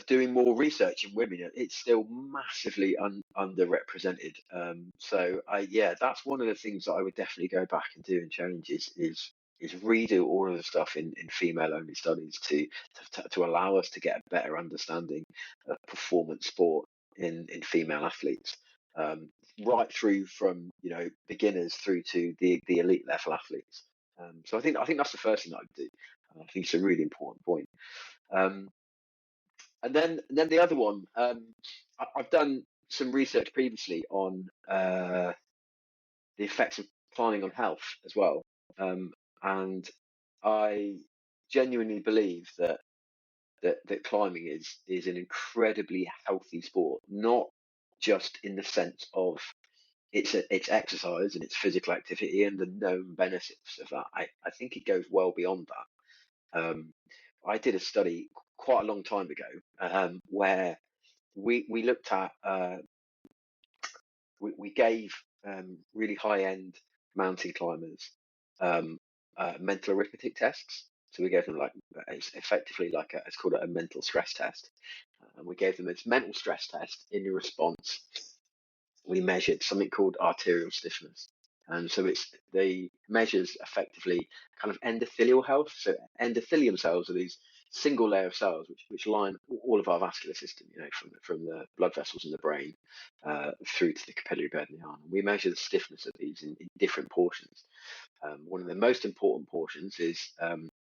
doing more research in women. It's still massively underrepresented. Yeah, that's one of the things that I would definitely go back and do and change is redo all of the stuff in female only studies to allow us to get a better understanding of performance sport in female athletes. Right through from beginners through to the elite level athletes. So I think that's the first thing that I would do. I think it's a really important point. Um, and then the other one, I've done some research previously on the effects of climbing on health as well, and I genuinely believe that climbing is an incredibly healthy sport, not just in the sense of it's exercise and it's physical activity and the known benefits of that. I think it goes well beyond that. I did a study quite a long time ago where we looked at we gave really high end mountain climbers um, mental arithmetic tests. So we gave them it's effectively it's called a mental stress test, and we gave them this mental stress test in response we measured something called arterial stiffness. And so it's the measures effectively kind of endothelial health. So endothelium cells are these single layer of cells which line all of our vascular system, from the blood vessels in the brain through to the capillary bed in the arm. And we measure the stiffness of these in different portions. One of the most important portions is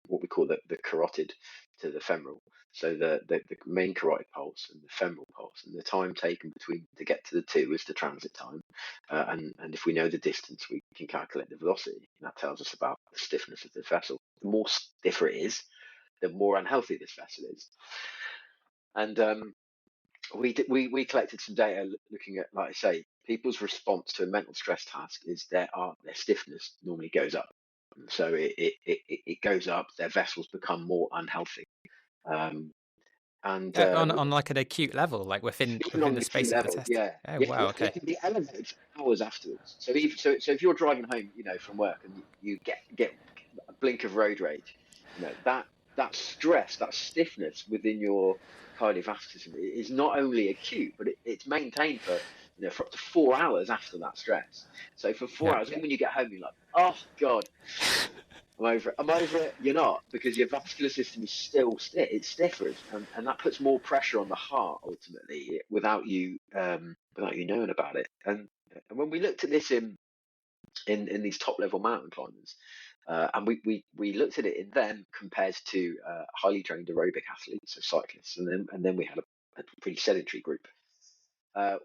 what we call the carotid to the femoral. So the main carotid pulse and the femoral pulse, and the time taken between to get to the two is the transit time. And if we know the distance, we can calculate the velocity. And that tells us about the stiffness of the vessel. The more stiffer it is, the more unhealthy this vessel is. And we collected some data looking at, like I say, people's response to a mental stress task is their stiffness normally goes up. So it goes up. Their vessels become more unhealthy. Um, and On like an acute level, like within even on the the acute space of the level, test. yeah, Oh yeah, wow, it okay. can be elevated for hours afterwards. So if you're driving home, from work and you get a blink of road rage, that stress, that stiffness within your cardiovascular system is not only acute, but it's maintained for up to 4 hours after that stress. So for four Yeah. hours, even when you get home, you're like, oh God, I'm over it. I'm over it. You're not, because your vascular system is still stiff. It's stiffer, and that puts more pressure on the heart ultimately without you knowing about it. And when we looked at this in these top level mountain climbers, and we looked at it in them compared to highly trained aerobic athletes, so cyclists, and then we had a pretty sedentary group.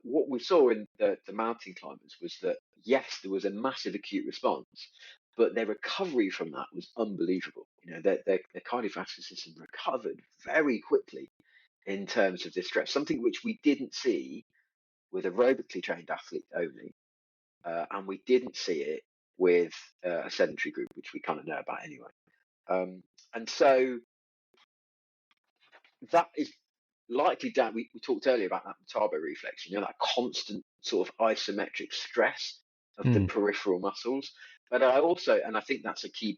What we saw in the mountain climbers was that, yes, there was a massive acute response, but their recovery from that was unbelievable. Their cardiovascular system recovered very quickly in terms of this stress, something which we didn't see with aerobically trained athletes only, and we didn't see it with a sedentary group, which we kind of know about anyway. And so that is likely down. We talked earlier about that turbo reflex, that constant sort of isometric stress of the Mm. peripheral muscles. But I think that's a key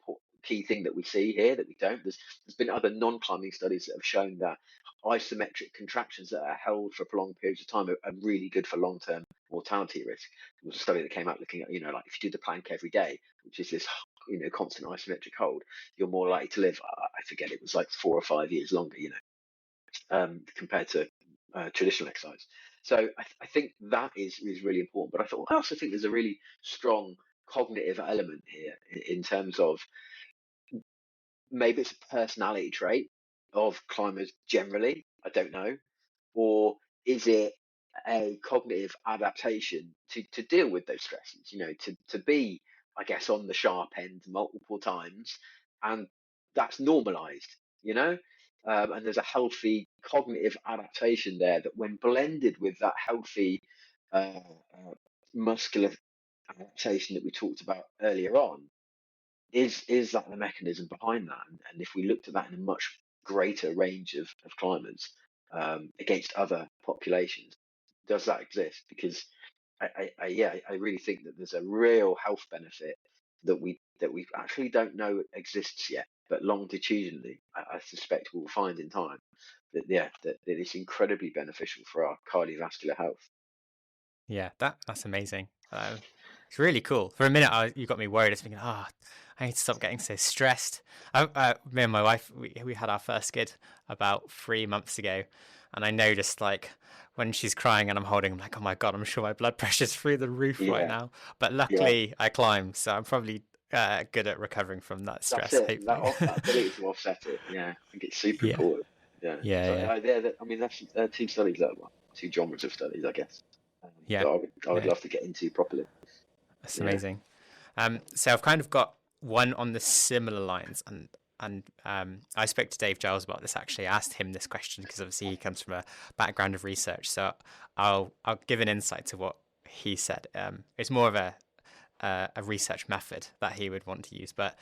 thing that we see here that we don't. There's been other non-climbing studies that have shown that isometric contractions that are held for prolonged periods of time are really good for long-term mortality risk. There was a study that came out looking at, like if you do the plank every day, which is this, constant isometric hold, you're more likely to live, I forget, it was like 4 or 5 years longer, compared to traditional exercise. So I think that is really important. But I also think there's a really strong cognitive element here in terms of, maybe it's a personality trait of climbers generally. I don't know. Or is it a cognitive adaptation to deal with those stresses, to be, I guess, on the sharp end multiple times, and that's normalized, and there's a healthy cognitive adaptation there that, when blended with that healthy muscular adaptation that we talked about earlier on, is that the mechanism behind that? And if we looked at that in a much greater range of climbers, against other populations, does that exist? Because I really think that there's a real health benefit that we actually don't know exists yet, but longitudinally, I suspect we'll find in time that it's incredibly beneficial for our cardiovascular health. Yeah, that's amazing. It's really cool. For a minute, you got me worried. I was thinking, I need to stop getting so stressed. Me and my wife, we had our first kid about 3 months ago, and I noticed, like, when she's crying and I'm holding, I'm like, oh my God, I'm sure my blood pressure's through the roof right Yeah, now. But yeah, luckily, I climb, so I'm probably good at recovering from that that's stress. it. That Hopefully. that ability to offset it. Yeah, I think it's super Yeah, important. Yeah. yeah, So yeah, I mean, that's two studies, two genres of studies, I guess, yeah, that I would yeah. love to get into properly. That's Yeah. amazing. So I've kind of got one on the similar lines, and I spoke to Dave Giles about this. Actually, I asked him this question because obviously he comes from a background of research. So I'll give an insight to what he said. It's more of a research method that he would want to use, but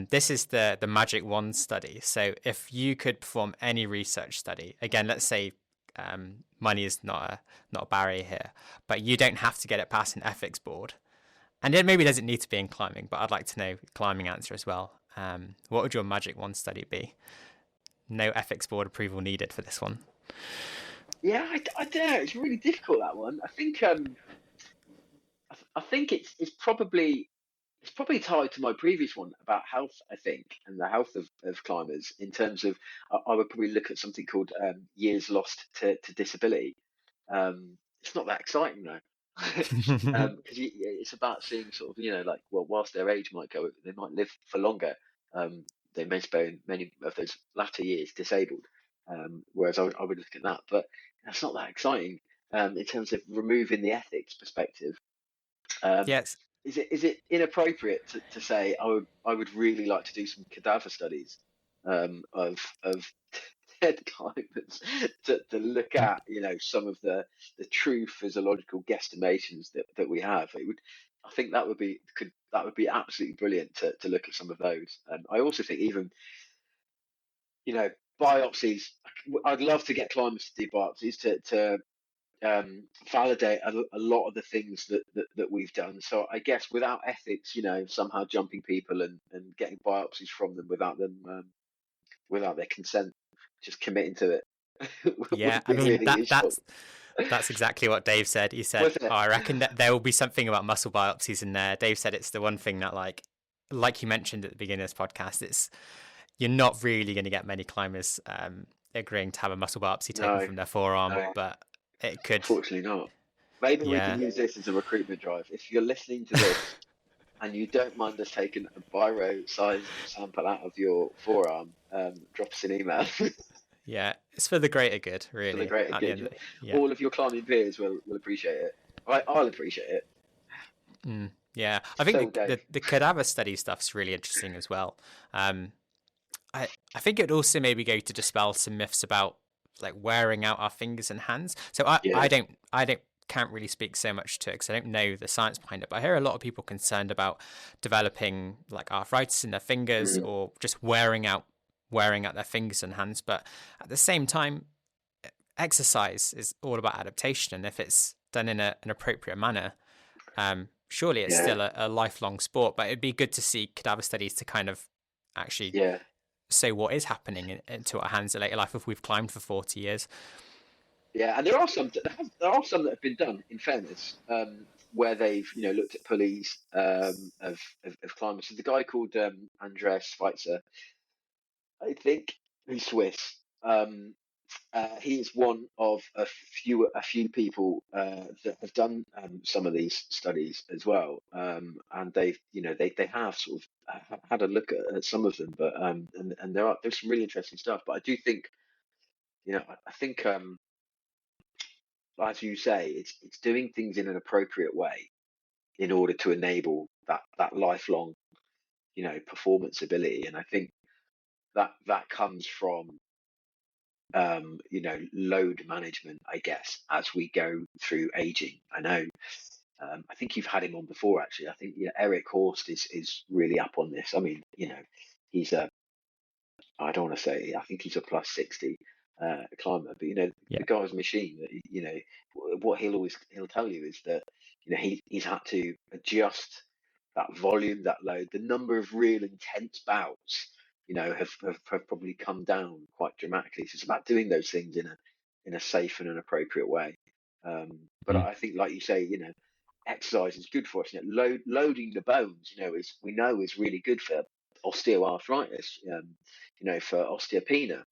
this is the Magic Wand study. So if you could perform any research study, again, let's say money is not a barrier here, but you don't have to get it past an ethics board. And it maybe doesn't need to be in climbing, but I'd like to know the climbing answer as well. What would your Magic Wand study be? No ethics board approval needed for this one. Yeah, I don't know. It's really difficult, that one. I think it's probably tied to my previous one about health, I think, and the health of climbers, in terms of, I would probably look at something called years lost to disability. It's not that exciting though, because it's about seeing sort of, like, well, whilst their age might go, they might live for longer. They may spend many of those latter years disabled. Whereas I would look at that, but that's not that exciting in terms of removing the ethics perspective. Um, Yes. is it inappropriate to say I would really like to do some cadaver studies of dead climbers to look at, some of the true physiological guesstimations that we have? I think that would be absolutely brilliant to look at some of those. I also think even, you know, biopsies. I'd love to get climbers to do biopsies to validate a lot of the things that we've done. So I guess without ethics, you know, somehow jumping people and getting biopsies from them without their consent, just committing to it Yeah, would I be mean really useful. that's exactly what Dave said. He said, Was oh, it? I reckon that there will be something about muscle biopsies in there. Dave said it's the one thing that like you mentioned at the beginning of this podcast, it's you're not really going to get many climbers agreeing to have a muscle biopsy taken No, from their forearm, no, but it could, unfortunately not. Maybe we can yeah. use this as a recruitment drive. If you're listening to this and you don't mind us taking a biro-sized sample out of your forearm, drop us an email Yeah, it's for the greater good, for the really. greater At the good. end of it, yeah, All of your climbing peers will appreciate it. I'll appreciate it. yeah. I think So, Dave. the cadaver study stuff's really interesting as well. Um, I think it'd also maybe go to dispel some myths about like wearing out our fingers and hands. So Yeah. I don't can't really speak so much to it because I don't know the science behind it. But I hear a lot of people concerned about developing like arthritis in their fingers Mm, or just wearing out their fingers and hands. But at the same time, exercise is all about adaptation, and if it's done in an appropriate manner, surely it's yeah. still a lifelong sport. But it'd be good to see cadaver studies to kind of actually Yeah. say what is happening into our hands in later life if we've climbed for 40 years. Yeah, and there are some that have been done. In fairness, where they've looked at pulleys of climbers. So the guy called Andreas Schweitzer, I think, who's Swiss. He is one of a few people that have done some of these studies as well, and they have sort of had a look at some of them, but and there's some really interesting stuff. But I do think I think as you say, it's doing things in an appropriate way in order to enable that lifelong performance ability, and I think that comes from load management, I guess, as we go through aging. I know. I think you've had him on before, actually. I think Eric Horst is really up on this. I mean, he's a I don't want to say I think he's a plus 60 climber, but Yeah. the guy's a machine. What he'll tell you is that he's had to adjust that volume, that load, the number of real intense bouts. Have probably come down quite dramatically. So it's about doing those things in a safe and an appropriate way. But Mm. I think, like you say, exercise is good for us. Loading the bones, is really good for osteoarthritis. For osteopenia.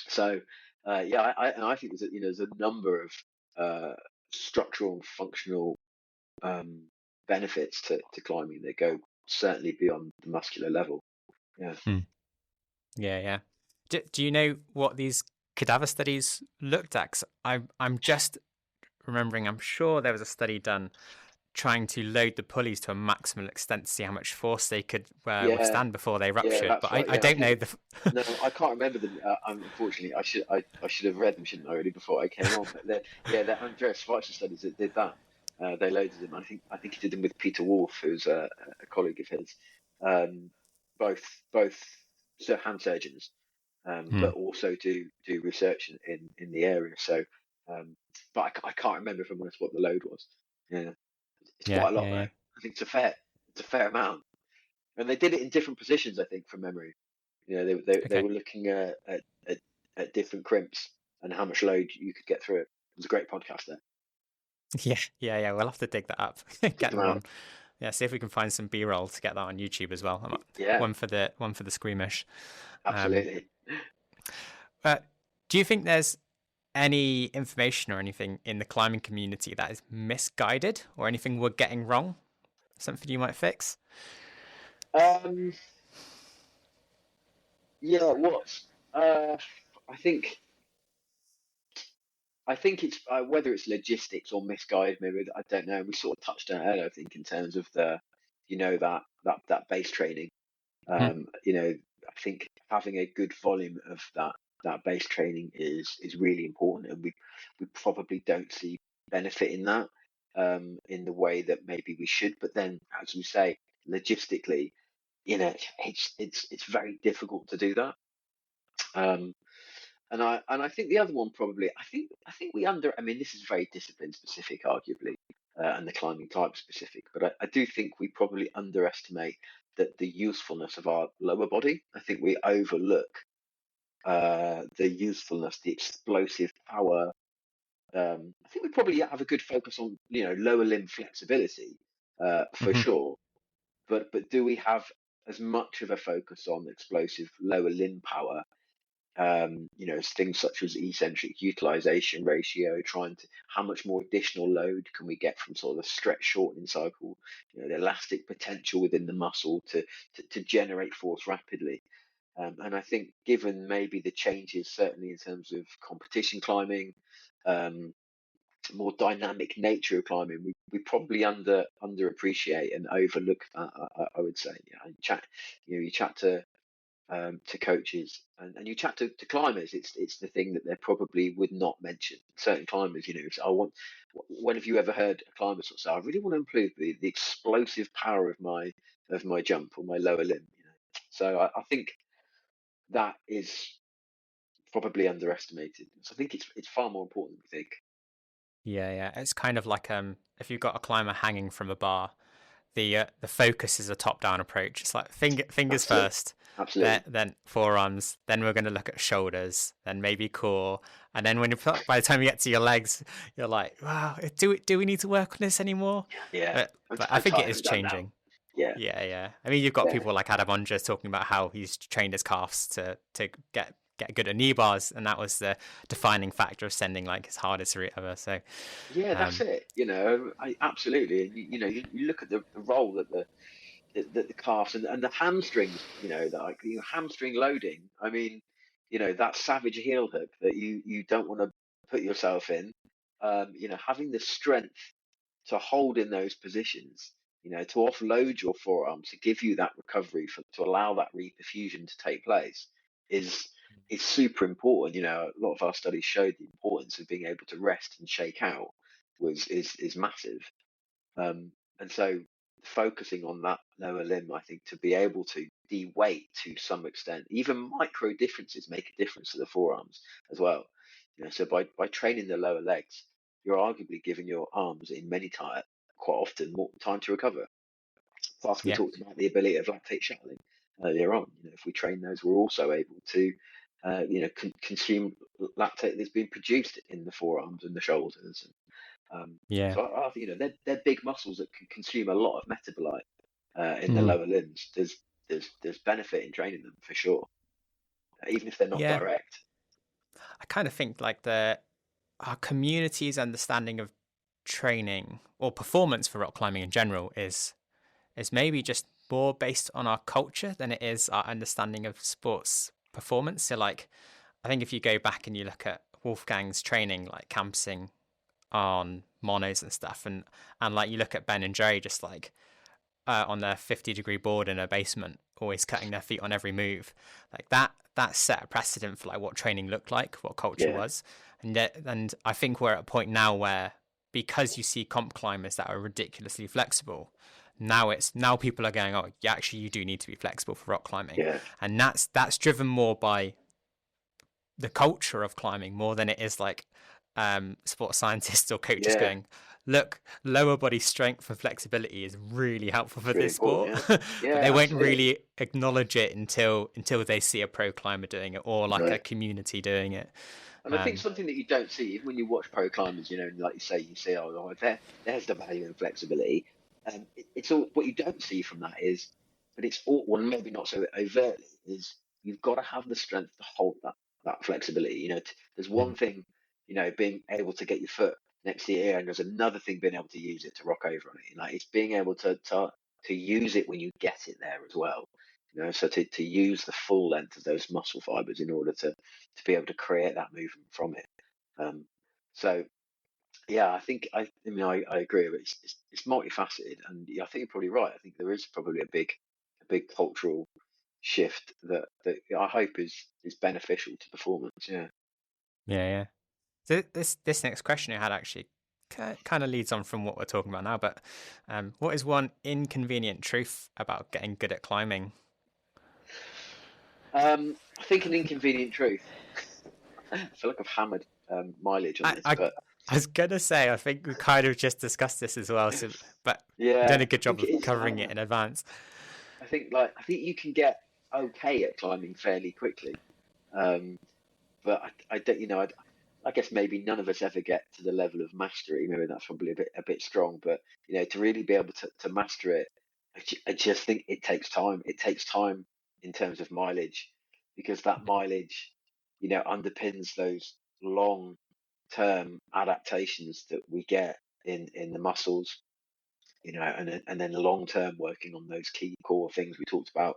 So yeah, I think there's a number of structural and functional um, benefits to climbing that go certainly beyond the muscular level. Yeah. Mm. Yeah, yeah. Do you know what these cadaver studies looked at? 'Cause I'm just remembering, I'm sure there was a study done trying to load the pulleys to a maximal extent to see how much force they could Yeah, withstand before they yeah, ruptured. that's But right. I Yeah, I don't think know no, I can't remember them. Unfortunately, I should have read them, shouldn't I, really before I came on. But the Andreas Schweitzer studies that did that. They loaded them. I think he did them with Peter Wolf, who's a colleague of his. Um, both hand surgeons, Hmm. but also do research in the area. So, but I can't remember, if I'm honest, what the load was. Yeah, it's Yeah, quite a lot yeah, though. yeah. I think it's a fair amount, and they did it in different positions. I think from memory. They Okay. were looking at different crimps and how much load you could get through it. It was a great podcast there. Yeah, yeah, yeah. We'll have to dig that up. Dig Get them them out. on. Yeah, see if we can find some B-roll to get that on YouTube as well. Yeah, One for the squeamish. Um, absolutely. but do you think there's any information or anything in the climbing community that is misguided or anything we're getting wrong? Something you might fix? Um, yeah, what? I think it's whether it's logistics or misguided. Maybe I don't know. We sort of touched on it earlier. I think in terms of that base training. Hmm. I think having a good volume of that base training is really important, and we probably don't see benefit in that. in the way that maybe we should. But then, as you say, logistically, it's very difficult to do that. Um, and I think the other one probably, I think we under. I mean, this is very discipline specific, arguably, and the climbing type specific. But I do think we probably underestimate the usefulness of our lower body. I think we overlook the usefulness, the explosive power. I think we probably have a good focus on lower limb flexibility for Hmm. sure. But do we have as much of a focus on explosive lower limb power? Things such as eccentric utilization ratio, trying to how much more additional load can we get from sort of the stretch shortening cycle, the elastic potential within the muscle to generate force rapidly. And I think given maybe the changes, certainly in terms of competition climbing, um, more dynamic nature of climbing, we probably underappreciate and overlook that. I would say, you chat to coaches and you chat to climbers, it's the thing that they probably would not mention. Certain climbers, so when have you ever heard a climber sort of say, I really want to improve the explosive power of my jump or my lower limb, So I think that is probably underestimated. So I think it's far more important than we think. Yeah, yeah. It's kind of like if you've got a climber hanging from a bar, the focus is a top-down approach. It's like fingers That's it. first, then Absolutely. forearms, then we're going to look at shoulders, then maybe core, and then by the time you get to your legs, you're like, wow, do we need to work on this anymore? Yeah. But I I'm think it tired is of that now. changing. Yeah. Yeah, yeah. I mean, you've got Yeah. people like Adam Ondra talking about how he's trained his calves to get good at knee bars, and that was the defining factor of sending like his hardest route ever. So, Yeah, that's um, it. I absolutely. And you look at the role that the calves and the hamstrings, that like hamstring loading. I mean, that savage heel hook that you don't want to put yourself in. Having the strength to hold in those positions, to offload your forearm to give you that recovery to allow that reperfusion to take place is super important. A lot of our studies showed the importance of being able to rest and shake out is massive. And so focusing on that lower limb, I think, to be able to de-weight to some extent, even micro differences make a difference to the forearms as well. So by training the lower legs, you're arguably giving your arms in many times quite often more time to recover. Plus, we yeah, talked about the ability of lactate shuttling earlier on. If we train those, we're also able to, consume lactate that's been produced in the forearms and the shoulders. yeah. So I think they're big muscles that can consume a lot of metabolite in the Mm. lower limbs. There's benefit in training them for sure, even if they're not Yeah, direct. I kind of think like our community's understanding of training or performance for rock climbing in general is maybe just more based on our culture than it is our understanding of sports performance. So like I think if you go back and you look at Wolfgang's training, like campsing on monos and stuff, and like you look at Ben and Jerry just like on their 50-degree board in a basement, always cutting their feet on every move, like that set a precedent for like what training looked like, what culture Yeah, was. And I think we're at a point now where, because you see comp climbers that are ridiculously flexible, now people are going, oh yeah, actually you do need to be flexible for rock climbing. yeah, And that's driven more by the culture of climbing more than it is like sports scientists or coaches yeah. going, look, lower body strength and flexibility is really helpful for It's really this sport. important. But Yeah, they yeah, won't absolutely. really acknowledge it until they see a pro climber doing it or like No. a community doing it. And I think um something that you don't see, even when you watch pro climbers, and like you see, there's the value in flexibility. It's all what you don't see from that is, but it's all, well, maybe not so overtly, is you've got to have the strength to hold that flexibility. There's one thing, being able to get your foot next to your ear, and there's another thing being able to use it to rock over on it. Like it's being able to use it when you get it there as well. So to use the full length of those muscle fibers in order to be able to create that movement from it. Um, so yeah, I agree. It's multifaceted, and yeah, I think you're probably right. I think there is probably a big cultural shift that I hope is beneficial to performance. Yeah. yeah, yeah. So this next question I had actually kind of leads on from what we're talking about now, but what is one inconvenient truth about getting good at climbing? I think an inconvenient truth. I feel like I've hammered mileage on I, this, I, but I was going to say, I think we kind of just discussed this as well, so, but we've done yeah, a good I job think it of is. covering it in advance. I think you can get okay at climbing fairly quickly, um, but I don't. I guess maybe none of us ever get to the level of mastery. Maybe that's probably a bit strong, but to really be able to master it, I just think it takes time. It takes time in terms of mileage, because that mileage, underpins those long-term adaptations that we get in the muscles, and then the long-term working on those key core things we talked about,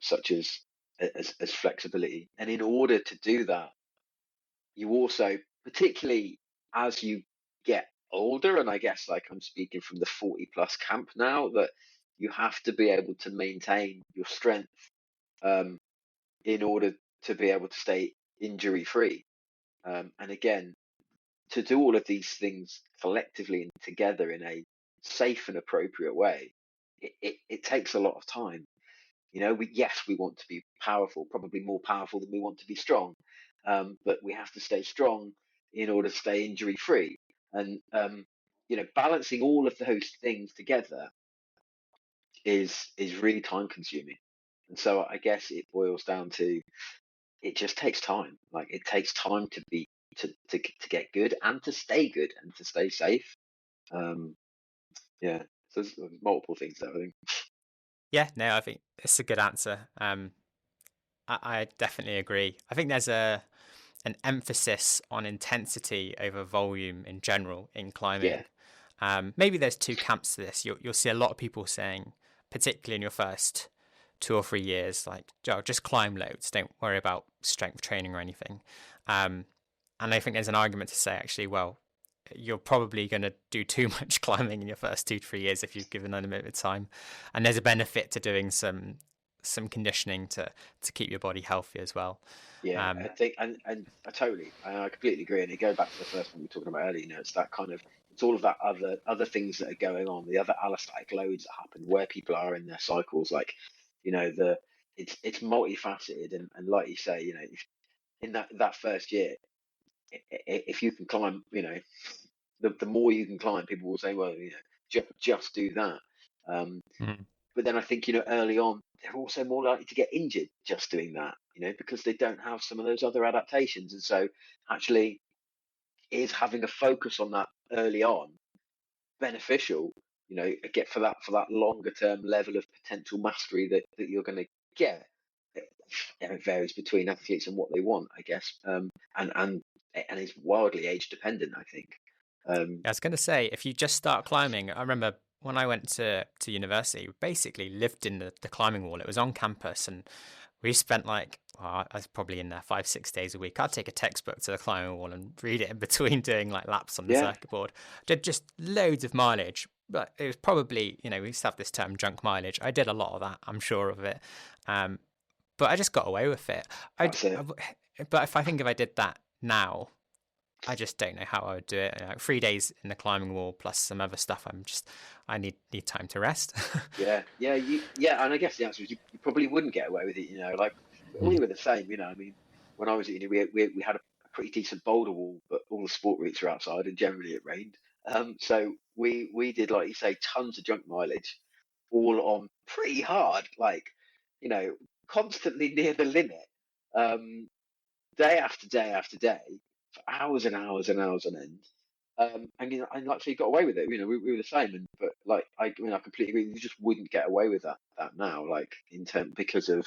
such as flexibility. And in order to do that, you also, particularly as you get older, and I guess like I'm speaking from the 40 plus camp now, that you have to be able to maintain your strength, um, in order to be able to stay injury free. And again, to do all of these things collectively and together in a safe and appropriate way, it takes a lot of time. We want to be powerful, probably more powerful than we want to be strong, but we have to stay strong in order to stay injury free. And balancing all of those things together is really time consuming. And so I guess it boils down to, it just takes time. Like, it takes time to get good and to stay good and to stay safe. Um, yeah, so there's multiple things there, I think. Yeah, no, I think it's a good answer. I definitely agree. I think there's an emphasis on intensity over volume in general in Yeah, climbing. Maybe there's two camps to this. You'll see a lot of people saying, particularly in your first 2 or 3 years, like, "Oh, just climb loads. Don't worry about strength training or anything." Um, and I think there's an argument to say, actually, well, you're probably going to do too much climbing in your first 2 to 3 years if you've given unlimited time, and there's a benefit to doing some conditioning to keep your body healthy as well. yeah, I Um, think, and I completely agree. And it goes back to the first one we were talking about earlier. It's that kind of, it's all of that other things that are going on, the other allostatic loads that happen, where people are in their cycles. Like, the it's multifaceted, and like you say, in that first year, if you can climb, the more you can climb, people will say, well, just do that. Um, mm, but then I think, early on, they're also more likely to get injured just doing that, because they don't have some of those other adaptations. And so actually, is having a focus on that early on beneficial, get for that longer term level of potential mastery that you're going to get. It varies between athletes and what they want, I guess. And it's wildly age dependent, I think. I was going to say, if you just start climbing, I remember when I went to university, we basically lived in the climbing wall. It was on campus, and we spent like, well, I was probably in there 5, 6 days a week. I'd take a textbook to the climbing wall and read it in between doing like laps on the Yeah, circuit board. Did just loads of mileage, but it was probably, we used to have this term junk mileage. I did a lot of that, I'm sure of it. Um, but I just got away with it. that's it. But if I did that now, I just don't know how I would do it. Like 3 days in the climbing wall plus some other stuff. I need time to rest. Yeah, and I guess the answer is, you probably wouldn't get away with it. Like, we were the same. I mean, when I was at uni, we had a pretty decent boulder wall, but all the sport routes are outside, and generally it rained. So we did, like you say, tons of junk mileage, all on pretty hard, like, you know, constantly near the limit. Um, Day after day after day, for hours and hours and hours on end. And and like, so you got away with it. We were the same. And but like, I completely agree. You just wouldn't get away with that now, like, in term, because of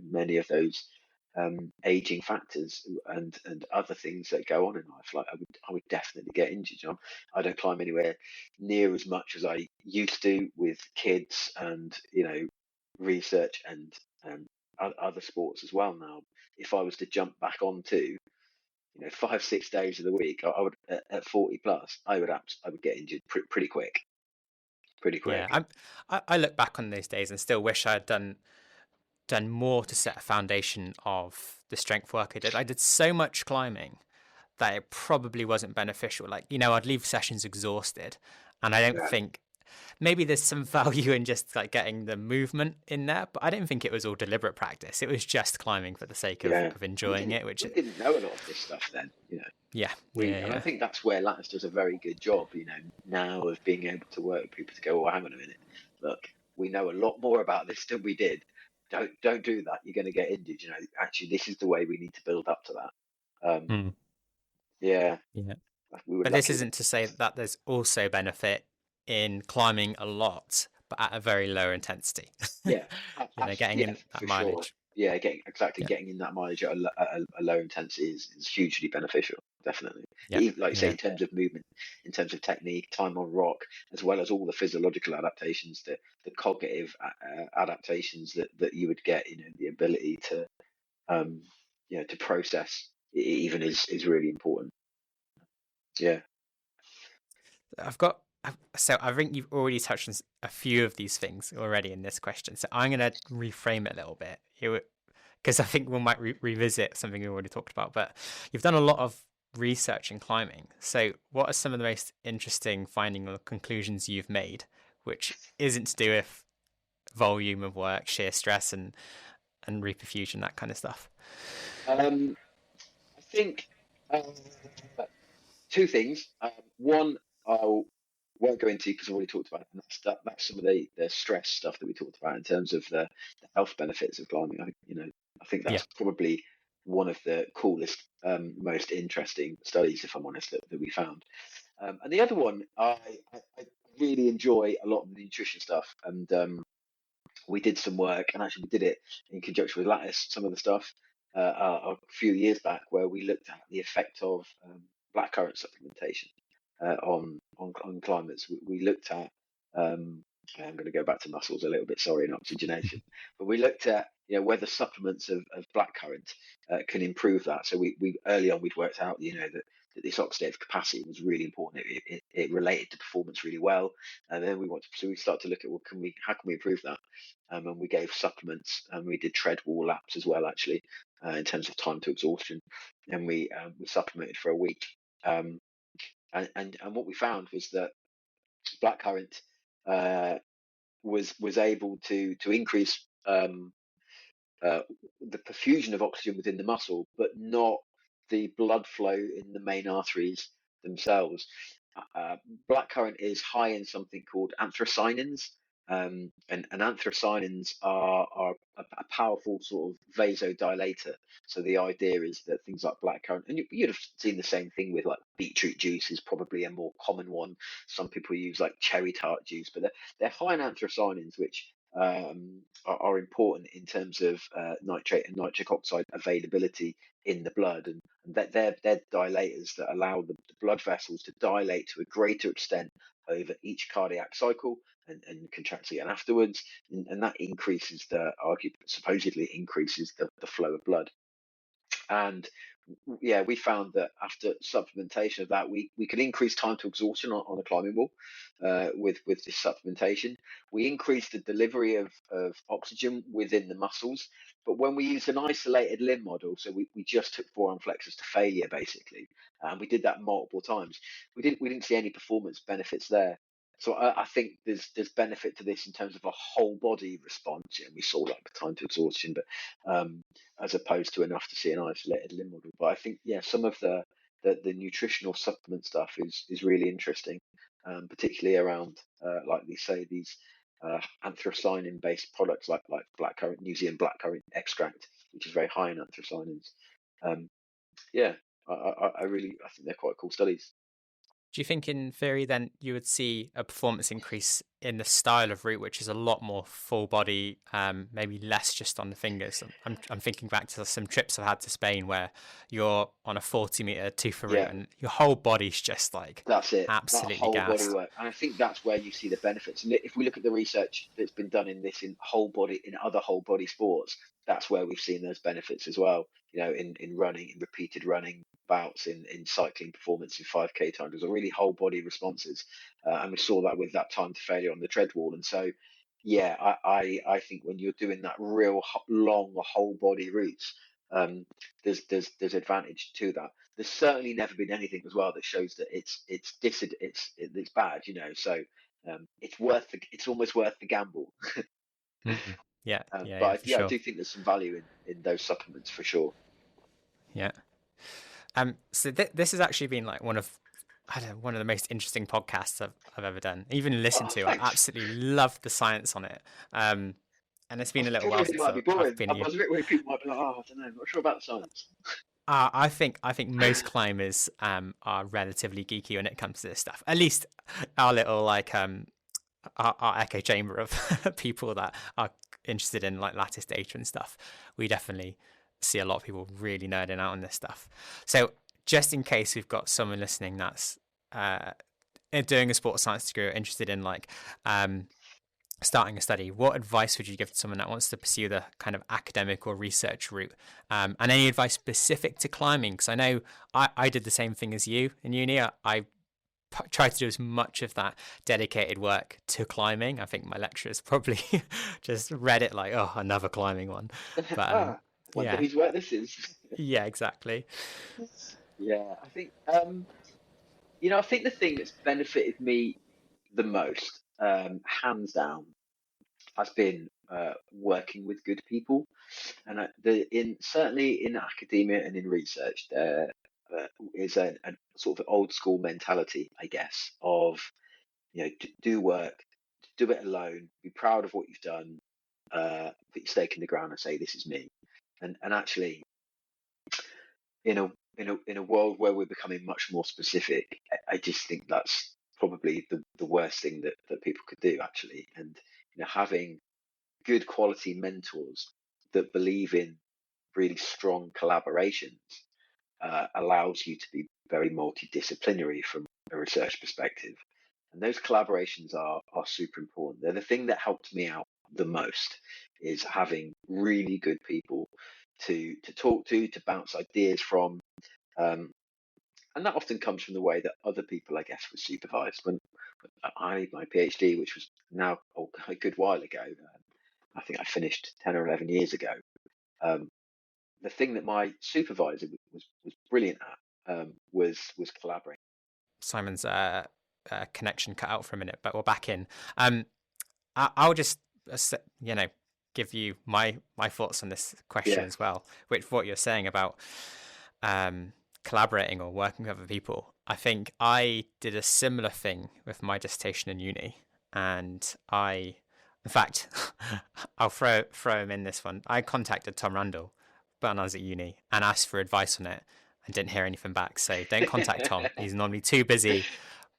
many of those aging factors and other things that go on in life. Like, I would definitely get injured. I don't climb anywhere near as much as I used to, with kids and research and um, other sports as well now. If I was to jump back onto 5, 6 days of the week, I would, at 40 plus, I would get injured pretty quick, pretty Yeah, quick. I look back on those days and still wish I had done more to set a foundation of the strength work I did. I did so much climbing that it probably wasn't beneficial. Like, I'd leave sessions exhausted, and I don't Yeah. think maybe there's some value in just like getting the movement in there, but I don't think it was all deliberate practice. It was just climbing for the sake Yeah. of enjoying it, which We didn't know a lot of this stuff then, yeah, and I yeah, think that's where Lattice does a very good job, now of being able to work with people to go, well, hang on a minute, look, we know a lot more about this than we did. Don't do that. You're going to get injured. Actually, this is the way we need to build up to that. mm, Yeah, yeah. we were But this lucky. isn't to say that there's also benefit in climbing a lot, but at a very low intensity. Yeah, Getting yeah, in that for sure. mileage. Yeah, Yeah, getting in that mileage at a low intensity is hugely beneficial. Definitely, yeah, Like you say, yeah. in terms of movement, in terms of technique, time on rock, as well as all the physiological adaptations, the cognitive adaptations that you would get, the ability to to process even is really important. Yeah. So I think you've already touched on a few of these things already in this question. So I'm going to reframe it a little bit because I think we might revisit something we already talked about. But you've done a lot of research in climbing. So what are some of the most interesting findings or conclusions you've made, which isn't to do with volume of work, shear stress, and reperfusion, that kind of stuff? Um, I think uh, two things. One, I won't go into because I've already talked about it, and that's some of the stress stuff that we talked about in terms of the health benefits of climbing. I think Yeah. that's probably one of the coolest, most interesting studies, if I'm honest, that we found. And the other one, I really enjoy a lot of the nutrition stuff, and we did some work, and actually we did it in conjunction with Lattice, some of the stuff a few years back, where we looked at the effect of blackcurrant supplementation on climates. We looked at I'm going to go back to muscles a little bit, sorry, and oxygenation, but we looked at whether supplements of blackcurrant can improve that. So we early on we'd worked out that this oxidative capacity was really important. It related to performance really well, and then we start to look at, well, how can we improve that? And we gave supplements, and we did tread wall laps as well, actually, in terms of time to exhaustion, and we supplemented for a week. And what we found was that blackcurrant was able to increase uh, the perfusion of oxygen within the muscle, but not the blood flow in the main arteries themselves. Uh, Blackcurrant is high in something called anthocyanins, and anthocyanins are a powerful sort of vasodilator. So the idea is that things like blackcurrant, and you'd have seen the same thing with like beetroot juice is probably a more common one. Some people use like cherry tart juice, but they're high in anthocyanins, which are important in terms of nitrate and nitric oxide availability in the blood, and that they're dilators that allow the blood vessels to dilate to a greater extent over each cardiac cycle and contract again afterwards, and that increases supposedly increases the flow of blood. And yeah, we found that after supplementation of that, we could increase time to exhaustion on a climbing wall with this supplementation. We increased the delivery of oxygen within the muscles, but when we used an isolated limb model, so we just took forearm flexors to failure basically, and we did that multiple times. We didn't see any performance benefits there. So I think there's benefit to this in terms of a whole body response, and we saw like time to exhaustion, but as opposed to enough to see an isolated limb model. But I think, yeah, some of the nutritional supplement stuff is really interesting, particularly around like they say these anthocyanin based products like blackcurrant, New Zealand blackcurrant extract, which is very high in anthocyanins. Um, yeah, I think they're quite cool studies. Do you think in theory then you would see a performance increase in the style of route, which is a lot more full body, maybe less just on the fingers? I'm thinking back to some trips I've had to Spain where you're on a 40-meter tufa route Yeah, and your whole body's just like that's it. That absolutely whole body gassed. work, and I think that's where you see the benefits. And if we look at the research that's been done in other whole body sports, that's where we've seen those benefits as well. In running, in repeated running bouts, in cycling performance, in 5K time, there's a really whole body responses, and we saw that with that time to failure on the tread wall. And so, yeah, I think when you're doing that real long whole body routes, there's advantage to that. there's certainly never been anything as well that shows that it's bad, So it's almost worth the gamble. Mm. Yeah, yeah, But yeah, for I sure. do think there's some value in those supplements for sure. Yeah. So this has actually been like I don't know, one of the most interesting podcasts I've ever done. Even listened Oh, to. I thanks. absolutely loved the science on it. And it's I been was a little while worried it since might be I've boring. been I at you. was a bit worried people might be like, oh, I don't know, I'm not sure about the science. I think most climbers are relatively geeky when it comes to this stuff. At least our little our echo chamber of people that are interested in like lattice data and stuff. We definitely see a lot of people really nerding out on this stuff. So just in case we've got someone listening that's doing a sports science degree or interested in like starting a study, what advice would you give to someone that wants to pursue the kind of academic or research route? And any advice specific to climbing? Because I know I did the same thing as you in uni. I tried to do as much of that dedicated work to climbing. I think my lecturers probably just read it like, oh, another climbing one. But I wonder yeah, whose work this is. yeah, exactly. Yeah, I think I think the thing that's benefited me the most, hands down, has been working with good people, and certainly in academia and in research, there is a sort of old school mentality, I guess, of do work, do it alone, be proud of what you've done, put your stake in the ground and say this is me, and actually in a world where we're becoming much more specific, I just think that's probably the worst thing that people could do actually, and having good quality mentors that believe in really strong collaborations allows you to be very multidisciplinary from a research perspective. And those collaborations are super important. They're the thing that helped me out the most, is having really good people to talk to bounce ideas from. And that often comes from the way that other people, I guess, were supervised. When I did my PhD, which was now a good while ago, I think I finished 10 or 11 years ago. Um, the thing that my supervisor was brilliant at was collaborating. Simon's connection cut out for a minute, but we're back in. I'll just give you my thoughts on this question Yeah, as well, which what you're saying about collaborating or working with other people. I think I did a similar thing with my dissertation in uni, and in fact, I'll throw him in this one. I contacted Tom Randall when I was at uni and asked for advice on it, and didn't hear anything back. So don't contact Tom. He's normally too busy.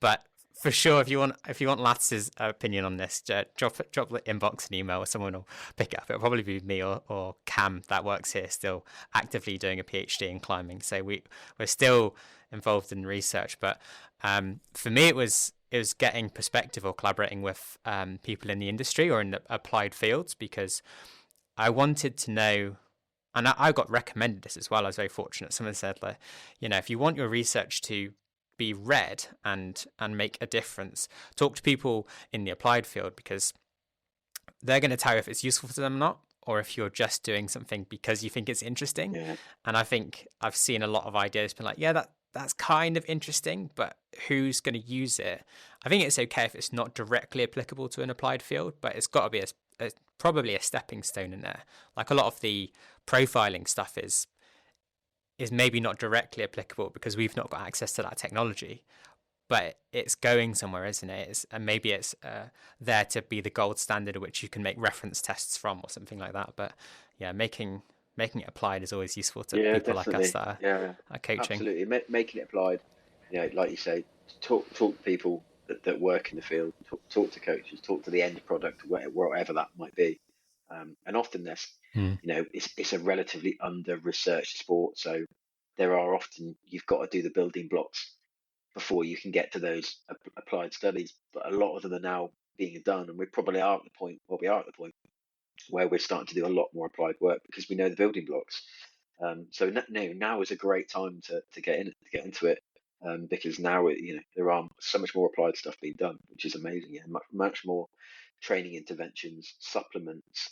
But for sure, if you want Lattice's opinion on this, drop the inbox an email, or someone will pick it up. It'll probably be me or Cam that works here, still actively doing a PhD in climbing. So we're still involved in research. But for me, it was getting perspective or collaborating with people in the industry or in the applied fields, because I wanted to know. And I got recommended this as well. I was very fortunate. Someone said, like, if you want your research to be read and make a difference, talk to people in the applied field, because they're going to tell you if it's useful to them or not, or if you're just doing something because you think it's interesting. yeah, And I think I've seen a lot of ideas been like, yeah, that's kind of interesting, but who's going to use it? I think it's okay if it's not directly applicable to an applied field, but it's got to be probably a stepping stone in there. Like a lot of the profiling stuff is maybe not directly applicable because we've not got access to that technology, but it's going somewhere, isn't it? And maybe it's there to be the gold standard, which you can make reference tests from or something like that. But yeah, making it applied is always useful to yeah, people like us definitely. that Yeah, are coaching. absolutely. Making it applied. Like you say, talk to people that work in the field. Talk to coaches. Talk to the end product, wherever that might be. And often Mm. it's a relatively under researched sport, so there are often you've got to do the building blocks before you can get to those applied studies. But a lot of them are now being done, and we probably are at the point. Well, we are at the point where we're starting to do a lot more applied work because we know the building blocks. So now is a great time to get into it, because now there are so much more applied stuff being done, which is amazing. Yeah, much more training interventions, supplements.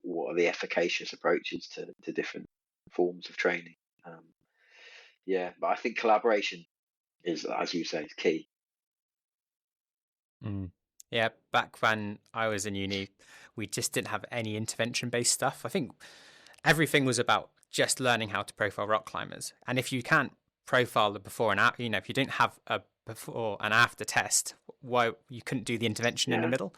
What are the efficacious approaches to different forms of training? Um, yeah, but I think collaboration is, as you say, is key. Mm. Yeah, back when I was in uni, we just didn't have any intervention-based stuff. I think everything was about just learning how to profile rock climbers. And if you can't profile the before and after, if you didn't have a before and after test, why you couldn't do the intervention in the Yeah, middle.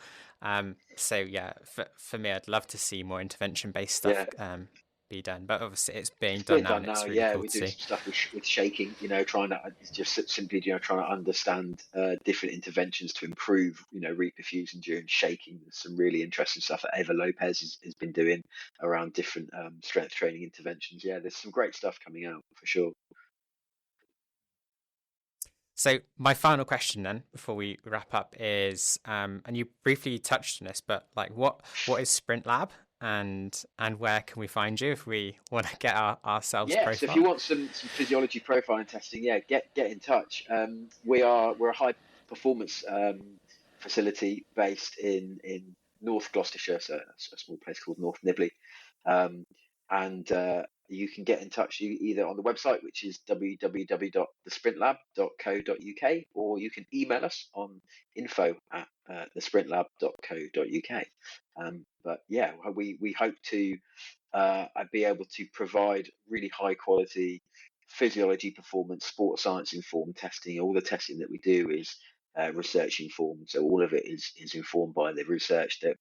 So yeah, for me, I'd love to see more intervention-based stuff yeah. be done. But obviously, it's being It's done being now, done and now. it's really Yeah, cool we're to doing see. some stuff with shaking. Trying to it's just simply trying to understand different interventions to improve reperfusion during shaking. There's some really interesting stuff that Eva Lopez has been doing around different strength training interventions. Yeah, there's some great stuff coming out for sure. So my final question then, before we wrap up, is, and you briefly touched on this, but like, what is Sprint Lab, and where can we find you if we want to get ourselves Yeah, so if you profiled? want some physiology profiling testing, yeah, get in touch. We're a high performance facility based in North Gloucestershire, so a small place called North Nibley, um, and you can get in touch either on the website, which is www.thesprintlab.co.uk, or you can email us on info@thesprintlab.co.uk. But yeah, we hope to I'd be able to provide really high quality physiology, performance, sports science informed testing. All the testing that we do is research informed, so all of it is informed by the research that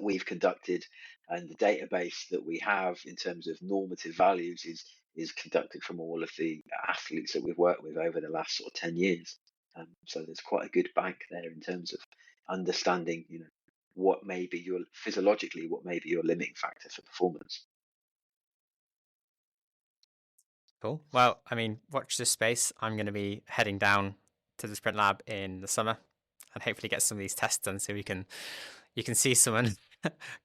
we've conducted, and the database that we have in terms of normative values is conducted from all of the athletes that we've worked with over the last sort of 10 years. So there's quite a good bank there in terms of understanding, what may be your physiologically, what may be your limiting factor for performance. Cool. Well, I mean, watch this space. I'm going to be heading down to the Sprint Lab in the summer, and hopefully get some of these tests done so you can see someone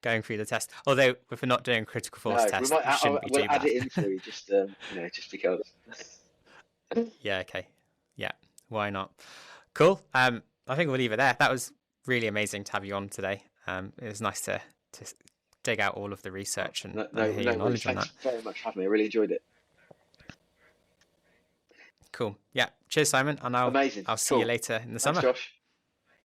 going through the test. Although if we're not doing critical force No, we test, might. it shouldn't be We'll too add bad. it in for you, just because. Yeah. Okay. Yeah. Why not? Cool. I think we'll leave it there. That was really amazing to have you on today. It was nice to dig out all of the research No, and no, hear no your worries. knowledge on that. Thanks very much for having me. I really enjoyed it. Cool. Yeah. Cheers, Simon. And Amazing. I'll see you Cool. later in the Thanks, summer. Josh.